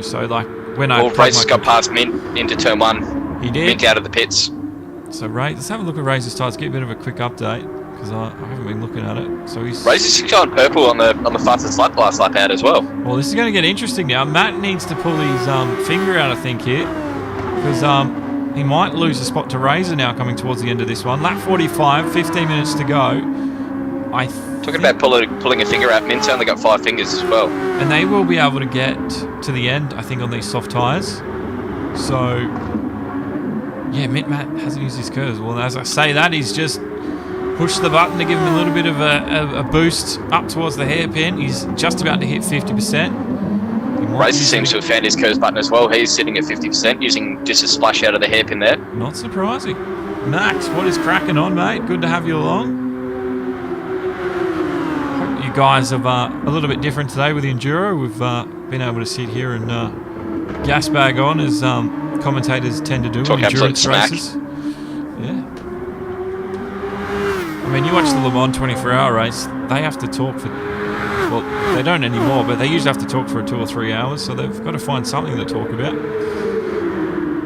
So like when Racer's got past Mint into turn 1. He did. Mint out of the pits. So let's have a look at Razor's tyres. Get a bit of a quick update because I haven't been looking at it. So Razor's gone purple on the fastest lap last lap out as well. Well, this is going to get interesting now. Matt needs to pull his finger out, I think, here because he might lose a spot to Razor now coming towards the end of this one. Lap 45, 15 minutes to go. Talking about pulling a finger out, Mint's only got 5 fingers as well. And they will be able to get to the end, I think, on these soft tyres. So, yeah, Mint Matt hasn't used his curves. Well, as I say that, he's just pushed the button to give him a little bit of a boost up towards the hairpin. He's just about to hit 50%. Racer seems to have found his curves button as well. He's sitting at 50%, using just a splash out of the hairpin there. Not surprising. Max, what is cracking on, mate? Good to have you along. Hope you guys have a little bit different today with the Enduro. We've been able to sit here and gas bag on, as commentators tend to do Talk on endurance smack. races. Yeah. I mean, you watch the Le Mans 24-hour race, they have to talk for... Well, they don't anymore, but they usually have to talk for 2 or 3 hours, so they've got to find something to talk about.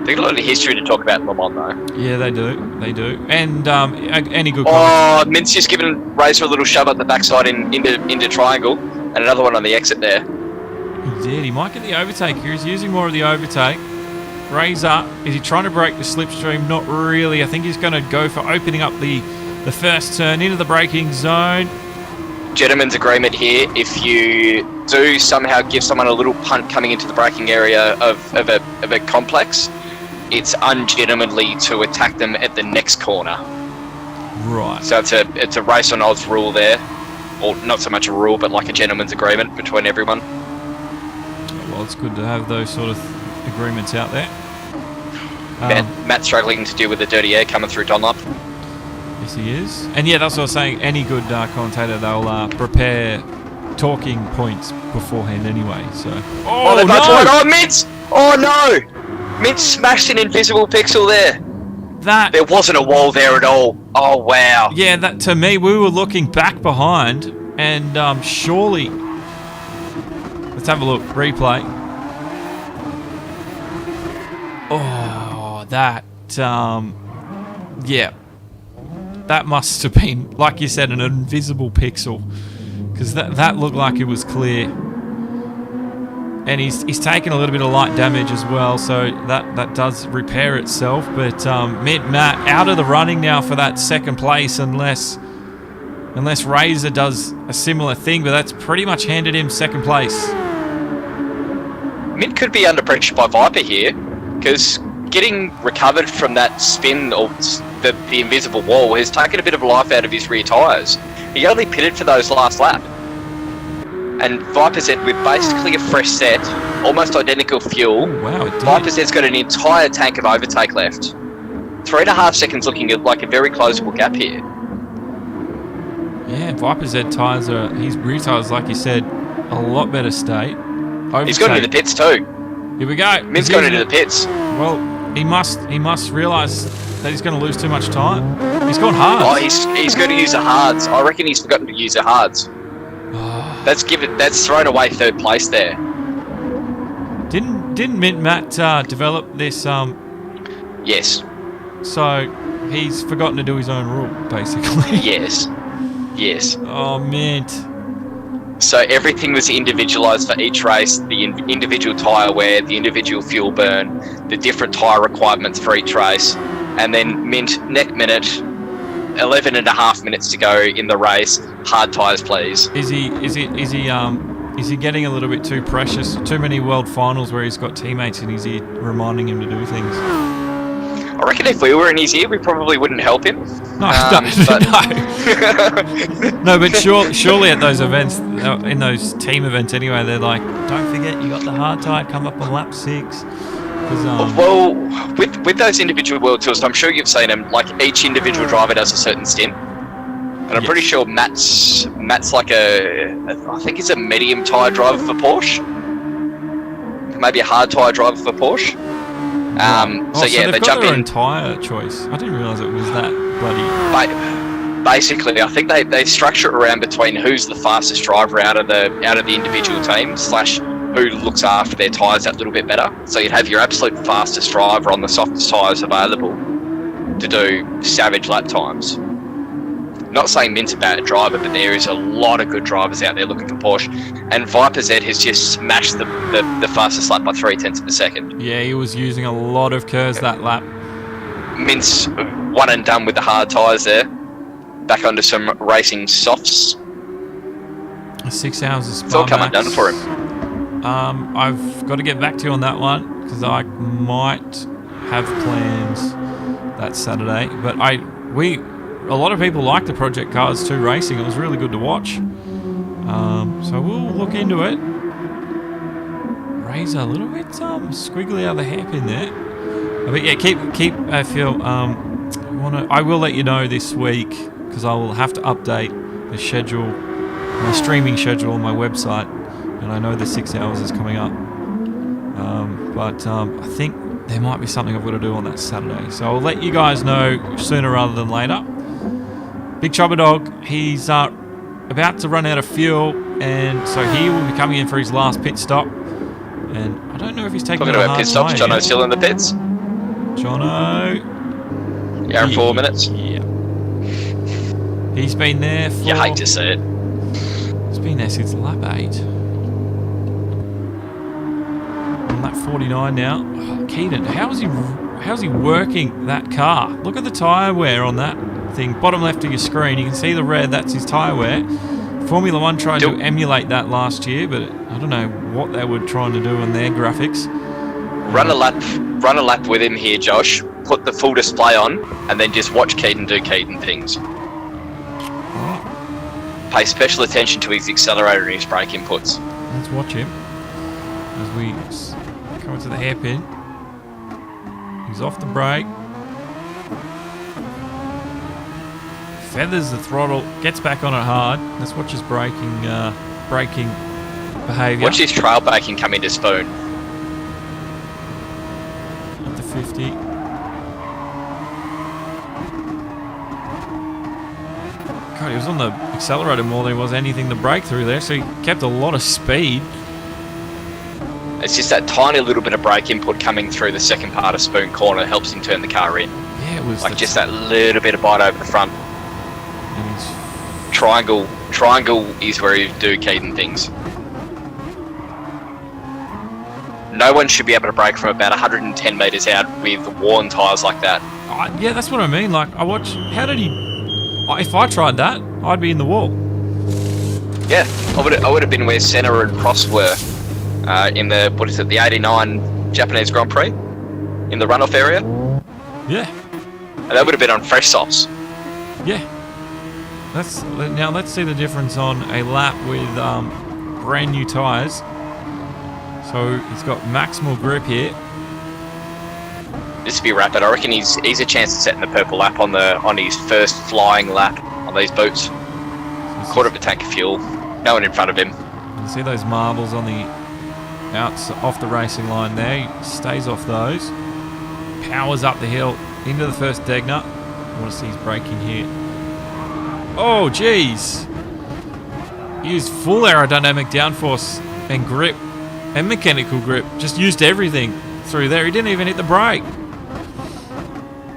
They've got a lot of history to talk about in Le Mans, though. Yeah, they do. They do. And any good comments? Oh, Mint's just given Racer a little shove at the backside into triangle, and another one on the exit there. He did. He might get the overtake here. He's using more of the overtake. Razor, is he trying to break the slipstream? Not really. I think he's going to go for opening up the first turn into the braking zone. Gentleman's agreement here. If you do somehow give someone a little punt coming into the braking area of a complex, it's ungentlemanly to attack them at the next corner. Right. So it's a RaceOnOz rule there, or not so much a rule, but like a gentleman's agreement between everyone. Well, it's good to have those sort of agreements out there. Matt's struggling to deal with the dirty air coming through Dunlop. Yes, he is. And yeah, that's what I was saying. Any good commentator, they'll prepare talking points beforehand anyway. So. Oh no! Oh, Mintz! Oh no! Mintz smashed an invisible pixel there. There wasn't a wall there at all. Oh wow! Yeah, that to me, we were looking back behind, and surely. Let's have a look. Replay. Oh, that. Yeah. That must have been, like you said, an invisible pixel, because that looked like it was clear. And he's taken a little bit of light damage as well, so that does repair itself. But Mint Matt out of the running now for that second place, unless Razor does a similar thing, but that's pretty much handed him second place. Mint could be under pressure by Viper here, because getting recovered from that spin or the invisible wall has taken a bit of life out of his rear tyres. He only pitted for those last lap. And Viper Z with basically a fresh set, almost identical fuel. Oh, wow, Viper Z's got an entire tank of overtake left. 3.5 seconds looking at like a very closable gap here. Yeah, Viper Z tyres his rear tyres, like you said, a lot better state. Overtake. He's gone into the pits too. Here we go. Mint's gone into the pits. Well, he must realise that he's going to lose too much time. He's gone hard. Oh, he's going to use the hards. I reckon he's forgotten to use the hards. That's thrown away third place there. Didn't Mint Matt develop this? Yes. So he's forgotten to do his own rule, basically. Yes. Yes. Oh, Mint. So everything was individualised for each race, the individual tyre wear, the individual fuel burn, the different tyre requirements for each race, and then Mint, next minute, 11.5 minutes to go in the race, hard tyres please. Is he getting a little bit too precious? Too many world finals where he's got teammates and he's reminding him to do things? I reckon if we were in his ear, we probably wouldn't help him. No, no, but surely at those events, in those team events anyway, they're like, don't forget you got the hard tyre, come up on lap 6. Well, with those individual world tours, I'm sure you've seen them. Like each individual driver does a certain stint, and I'm pretty sure Matt's like I think he's a medium tyre driver for Porsche, maybe a hard tyre driver for Porsche. So yeah, they jump in. Tyre choice. I didn't realise it was that bloody. Basically, I think they structure it around between who's the fastest driver out of the individual team / who looks after their tyres that little bit better. So you'd have your absolute fastest driver on the softest tyres available to do savage lap times. Not saying Mint's a bad driver, but there is a lot of good drivers out there looking for Porsche. And Viper Z has just smashed the fastest lap by 0.3 of a second. Yeah, he was using a lot of curves that lap. Mint's one and done with the hard tyres there. back onto some racing softs. 6 hours of Spa It's all come Max. undone for him. I've got to get back to you on that one because I might have plans that Saturday. But a lot of people like the Project Cars 2 racing. It was really good to watch. So we'll look into it. Razor a little bit squiggly out of the hairpin there. But yeah, keep. I feel I will let you know this week because I will have to update the schedule, my streaming schedule on my website, and I know the 6 hours is coming up. But I think there might be something I've got to do on that Saturday, so I'll let you guys know sooner rather than later. Big Chopper Dog, he's about to run out of fuel, and so he will be coming in for his last pit stop. And I don't know if he's taking Talking about pit stops, Jono's still in the pits. Jono. Yeah, 4 minutes. Yeah. He's been there for... You hate to see it. He's been there since lap 8. On lap 49 now. Oh, Keaton, how's he working that car? Look at the tyre wear on that thing. Bottom left of your screen, you can see the red, that's his tyre wear. Formula 1 tried to emulate that last year, but I don't know what they were trying to do on their graphics. Run a lap with him here, Josh. Put the full display on, and then just watch Keaton do Keaton things. Right. Pay special attention to his accelerator and his brake inputs. Let's watch him as we come to the hairpin. He's off the brake. Feathers the throttle, gets back on it hard. Let's watch his braking behaviour. Watch his trail braking come into spoon. At the 50. God, he was on the accelerator more than he was anything to brake through there, so he kept a lot of speed. It's just that tiny little bit of brake input coming through the second part of spoon corner that helps him turn the car in. Yeah, it was like just that little bit of bite over the front. Triangle is where you do Keaton things. No one should be able to brake from about 110 metres out with worn tyres like that. Yeah, that's what I mean. Like, how did he... If I tried that, I'd be in the wall. Yeah, I would have been where Senna and Prost were in the, the 89 Japanese Grand Prix? In the runoff area? Yeah. And that would have been on fresh softs. Yeah. Now let's see the difference on a lap with brand new tyres. So he's got maximal grip here. Just to be rapid, I reckon he's a chance of setting the purple lap on his first flying lap on these boots. Quarter of a tank of fuel, no one in front of him. You see those marbles on the off the racing line there. He stays off those. Powers up the hill into the first Degner. I want to see his braking here. Oh, jeez. He used full aerodynamic downforce and grip and mechanical grip. Just used everything through there. He didn't even hit the brake.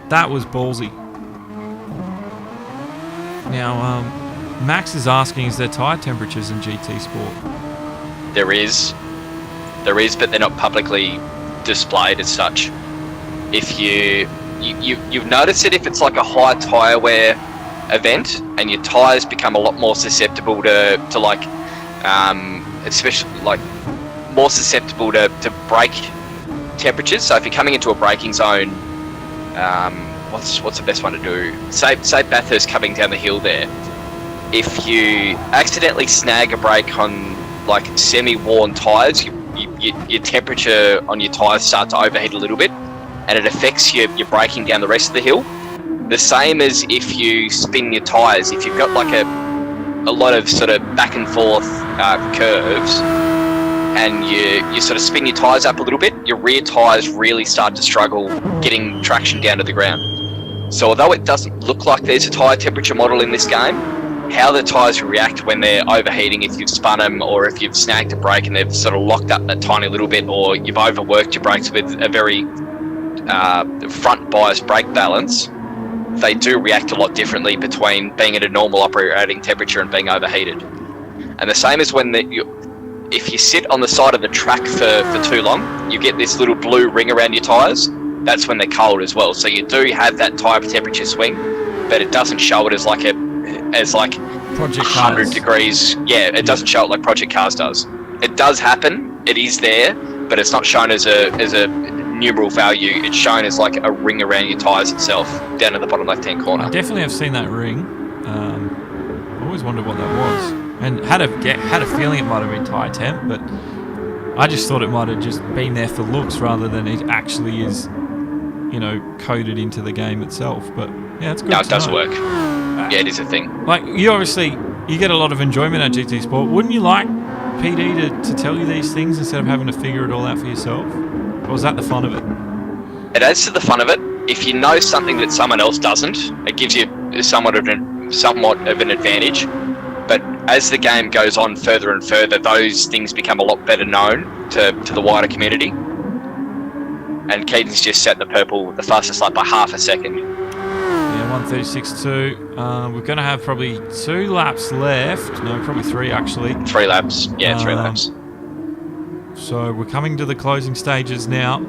That was ballsy. Now, Max is asking, is there tyre temperatures in GT Sport? There is, but they're not publicly displayed as such. If you've noticed it, if it's like a high tyre wear event and your tyres become a lot more susceptible to like especially like more susceptible to brake temperatures. So if you're coming into a braking zone, what's the best one to do? Say Bathurst coming down the hill there. If you accidentally snag a brake on like semi-worn tyres, your temperature on your tyres start to overheat a little bit, and it affects your braking down the rest of the hill. The same as if you spin your tyres. If you've got like a lot of sort of back and forth curves, and you sort of spin your tyres up a little bit, your rear tyres really start to struggle getting traction down to the ground. So although it doesn't look like there's a tyre temperature model in this game, how the tyres react when they're overheating, if you've spun them or if you've snagged a brake and they've sort of locked up that tiny little bit, or you've overworked your brakes with a very front bias brake balance, they do react a lot differently between being at a normal operating temperature and being overheated. And the same as when if you sit on the side of the track for too long, you get this little blue ring around your tyres. That's when they're cold as well. So you do have that tyre temperature swing, but it doesn't show it as like a as like Project 100 Cars. degrees. Yeah, it doesn't show it like Project Cars does. It does happen. It is there, but it's not shown as a numeral value. It's shown as like a ring around your tyres itself, down at the bottom left-hand corner. I definitely have seen that ring. I always wondered what that was, and had a feeling it might have been tyre temp, but I just thought it might have just been there for looks rather than it actually is, you know, coded into the game itself. But yeah, it's good. No, it does work. Yeah, it is a thing. Like, you get a lot of enjoyment at GT Sport. Wouldn't you like PD to tell you these things instead of having to figure it all out for yourself? Or was that the fun of it? It adds to the fun of it. If you know something that someone else doesn't, it gives you somewhat of an advantage. But as the game goes on further and further, those things become a lot better known to the wider community. And Keaton's just set the fastest lap by half a second. Yeah, 1:36.2. We're going to have probably 2 laps left. No, probably 3 actually. 3 laps. Yeah, 3 laps. So we're coming to the closing stages now.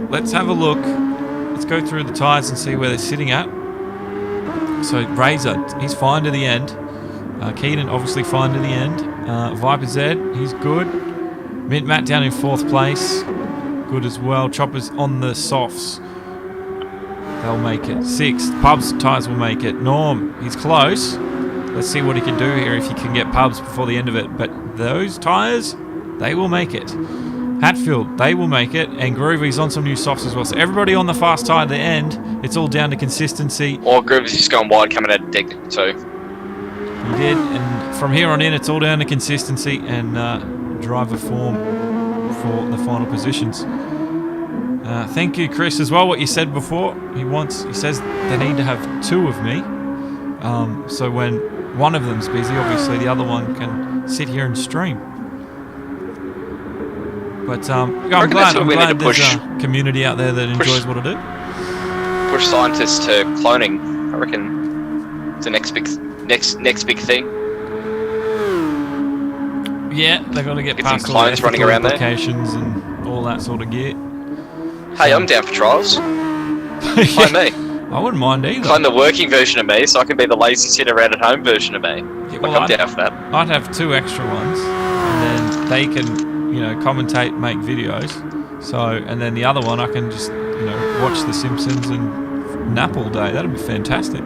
Let's have a look. Let's go through the tyres and see where they're sitting at. So Razor, he's fine to the end. Keaton obviously fine to the end. Viper Z, he's good. Mint Matt down in 4th place. Good as well. Chopper's on the softs. They'll make it. 6th. Pubs tyres will make it. Norm, he's close. Let's see what he can do here if he can get Pubs before the end of it. But those tyres, they will make it. Hatfield, they will make it. And Groovy's on some new softs as well. So everybody on the fast tyre at the end, it's all down to consistency. Or Groovy's just gone wide coming out of deck too. He did. And from here on in, it's all down to consistency and driver form for the final positions. Thank you, Chris, as well. What you said before, he says they need to have 2 of me. So when one of them's busy, obviously the other one can sit here and stream. But I'm glad there's a community out there that enjoys what I do. Push scientists to cloning. I reckon it's the next big thing. Yeah, they've got to get past some all the clones running around there applications and all that sort of gear. Hey, I'm down for trials. Clone me. I wouldn't mind either. Clone the working version of me, so I can be the lazy sit around at home version of me. Yeah, I'm down for that. I'd have 2 extra ones, and then they can, you know, commentate, make videos. So, and then the other one, I can just, you know, watch The Simpsons and nap all day. That'd be fantastic.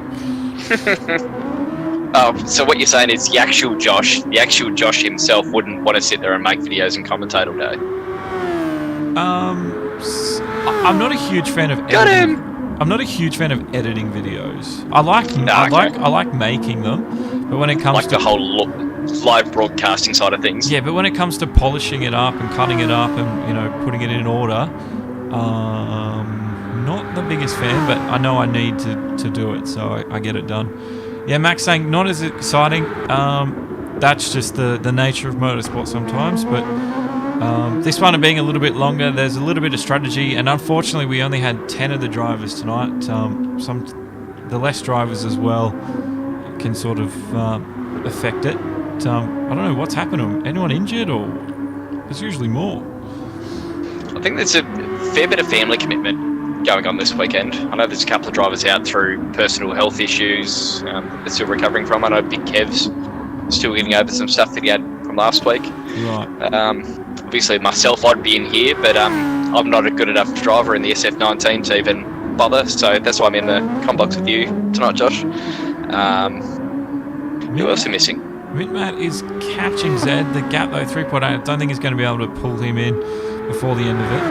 Oh, so what you're saying is the actual Josh himself wouldn't want to sit there and make videos and commentate all day. I'm not a huge fan of Got editing. him. I'm not a huge fan of editing videos. I like making them, but when it comes like to the whole live broadcasting side of things. Yeah, but when it comes to polishing it up and cutting it up and, you know, putting it in order, not the biggest fan, but I know I need to do it, so I get it done. Yeah, Max saying not as exciting. That's just the nature of motorsport sometimes, but this one being a little bit longer, there's a little bit of strategy, and unfortunately we only had 10 of the drivers tonight. The less drivers as well can sort of affect it. I don't know what's happened to them. Anyone injured, or there's usually more? I think there's a fair bit of family commitment going on this weekend. I know there's a couple of drivers out through personal health issues they're still recovering from. I know Big Kev's still getting over some stuff that he had from last week. Right. Obviously myself, I'd be in here, but I'm not a good enough driver in the SF19 to even bother, so that's why I'm in the combox with you tonight, Josh. Who else are missing? Mitmat is catching Zed. The gap though, 3.8. I don't think he's going to be able to pull him in before the end of it.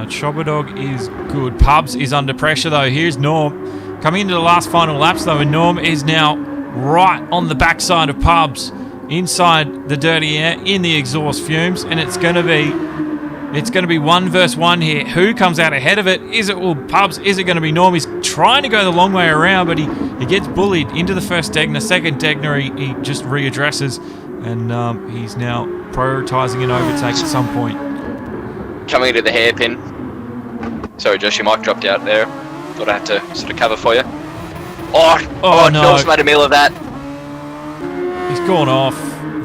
Chobadog is good. Pubs is under pressure though. Here's Norm coming into the last final laps though, and Norm is now right on the backside of Pubs, inside the dirty air, in the exhaust fumes, and it's going to be 1 versus 1 here. Who comes out ahead of it? Is it Pubs? Is it going to be Norm? He's trying to go the long way around, but he gets bullied into the first Degner. Second Degner, he just readdresses, and he's now prioritising an overtake at some point. Coming into the hairpin. Sorry, Josh, your mic dropped out there. Thought I had to sort of cover for you. Oh no! Phil's made a meal of that. He's gone off.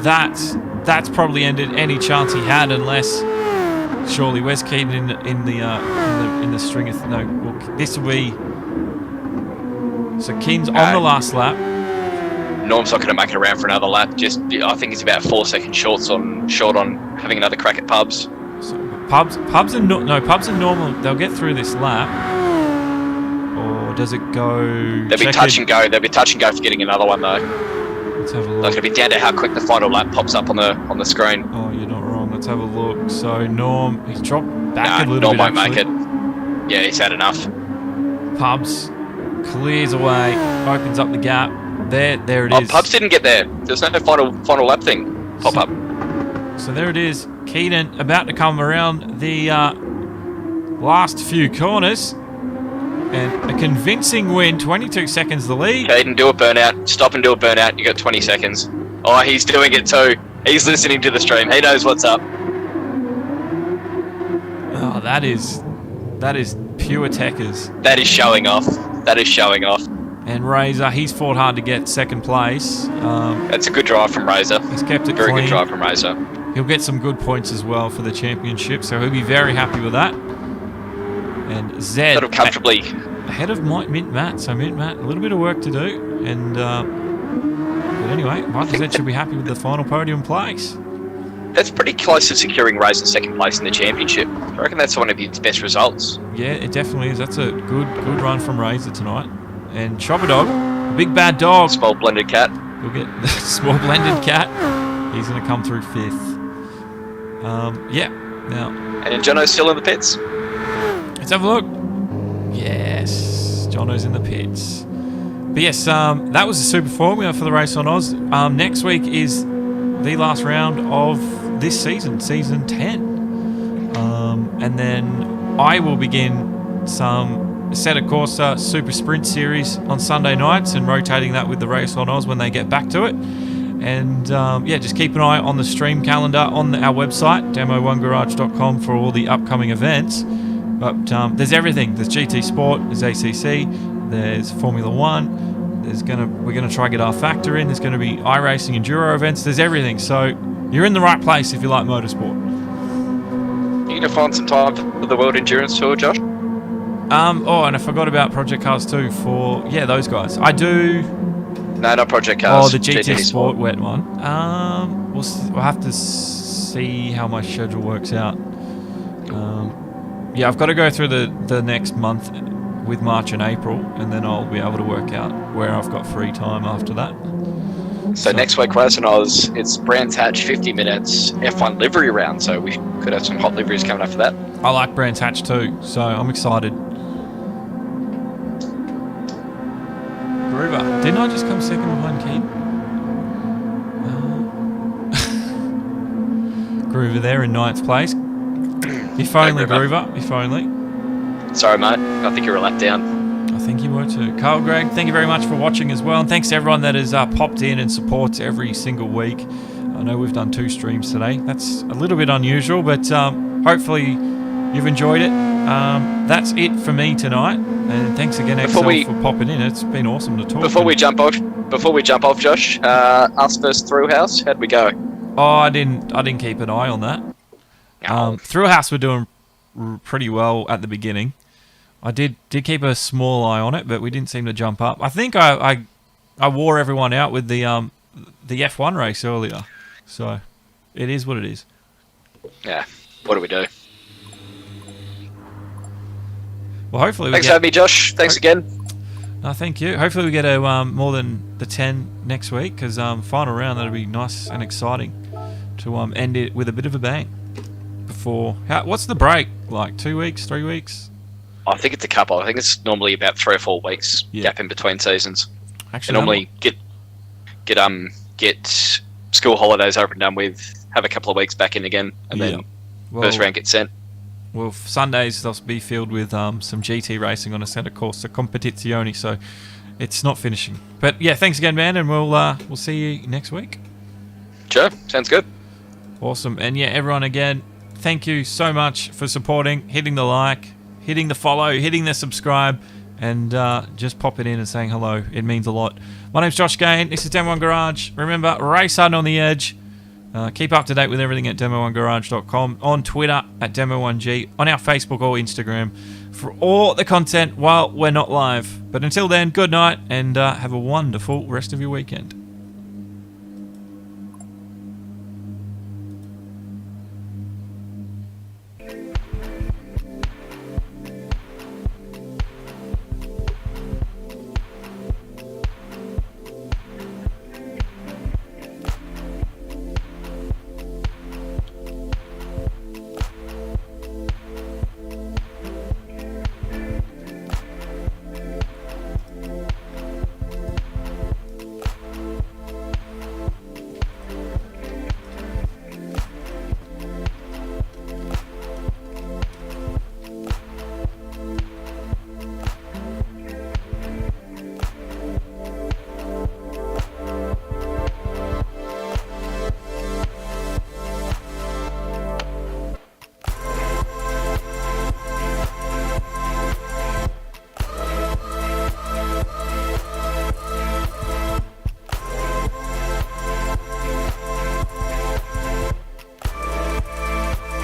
That's probably ended any chance he had, unless surely where's Keaton in the string of no. This will be so Keaton's on the last lap. Norm's not going to make it around for another lap. I think he's about 4 seconds short on having another crack at Pubs. So Pubs are normal. They'll get through this lap, or does it go? They'll be touch and go. They'll be touch and go for getting another one though. Let's have a look. They're going to be down to how quick the final lap pops up on the screen. Oh, you're not wrong. Let's have a look. So Norm, he's dropped back a little Norm bit. Norm won't make it. Yeah, he's had enough. Pubs clears away, opens up the gap. There it is. Pubs didn't get there. There's no final lap thing pop up. So there it is. Keaton about to come around the last few corners. And a convincing win, 22 seconds the lead. Keaton, do a burnout. Stop and do a burnout. You got 20 seconds. Oh, he's doing it too. He's listening to the stream. He knows what's up. Oh, that is pure techers. That is showing off. And Razor, he's fought hard to get second place. That's a good drive from Razor. He's kept it Very clean. good drive from Razor. He'll get some good points as well for the championship, so he'll be very happy with that. And Zed Sort of comfortably ahead of Mint Matt. So Mint Matt, a little bit of work to do. And but anyway, Michael Zed should be happy with the final podium place. That's pretty close to securing Razor's second place in the championship. I reckon that's one of his best results. Yeah, it definitely is. That's a good run from Razor tonight. And Chopper Dog, a big bad dog. Small blended cat. We'll get the small blended cat. He's going to come through 5th. Yeah. Now. And Jono's still in the pits. Let's have a look. Yes, Jono's in the pits. But yes, that was the Super Formula for the Race on Oz. Next week is the last round of this season, season 10. And then I will begin some Assetto Corsa Super Sprint Series on Sunday nights and rotating that with the Race on Oz when they get back to it. And yeah, just keep an eye on the stream calendar on our website, demo1garage.com, for all the upcoming events. But there's everything. There's GT Sport, there's ACC, there's Formula 1. We're gonna try get our factor in. There's gonna be iRacing enduro events. There's everything. So you're in the right place if you like motorsport. You gonna find some time for the World Endurance Tour, Josh? Oh, and I forgot about Project Cars 2 for those guys. I do. No, not Project Cars. Oh, the GT Sport wet one. We'll have to see how my schedule works out. Yeah, I've got to go through the next month with March and April, and then I'll be able to work out where I've got free time after that. So next week, Race on Oz, it's Brands Hatch 50 minutes F1 livery round, so we could have some hot liveries coming up for that. I like Brands Hatch too, so I'm excited. Groover, didn't I just come second behind Keane? Groover there in 9th place. If only, Groover. If only. Sorry, mate. I think you were a lap down. I think you were too. Carl Gregg, thank you very much for watching as well. And thanks to everyone that has popped in and supports every single week. I know we've done 2 streams today. That's a little bit unusual, but hopefully you've enjoyed it. That's it for me tonight. And thanks again, Excel, for popping in. It's been awesome to talk. Before we jump off, Josh, us versus Through House, how'd we go? Oh, I didn't keep an eye on that. Through House were doing pretty well at the beginning. I did keep a small eye on it, but we didn't seem to jump up. I think I wore everyone out with the F1 race earlier, so it is what it is. Yeah. What do we do? Well, hopefully. Thanks for having me, Josh. Thanks again. No, thank you. Hopefully we get a more than the 10 next week, because final round, that'll be nice and exciting to end it with a bit of a bang. What's the break like? 2 weeks, 3 weeks? I think it's a couple. I think it's normally about 3 or 4 weeks gap in between seasons. Actually, normally get school holidays over and done with, have a couple of weeks back in again, and then first round gets sent. Well, Sundays they'll be filled with some GT racing on Assetto Corsa Competizione, so it's not finishing. But yeah, thanks again, man, and we'll see you next week. Sure, sounds good. Awesome, and yeah, everyone again, thank you so much for supporting, hitting the like, hitting the follow, hitting the subscribe, and just popping in and saying hello. It means a lot. My name's Josh Gain. This is Demo 1 Garage. Remember, race hard on the edge. Keep up to date with everything at demo1garage.com, on Twitter at demo1g, on our Facebook or Instagram for all the content while we're not live. But until then, good night and have a wonderful rest of your weekend.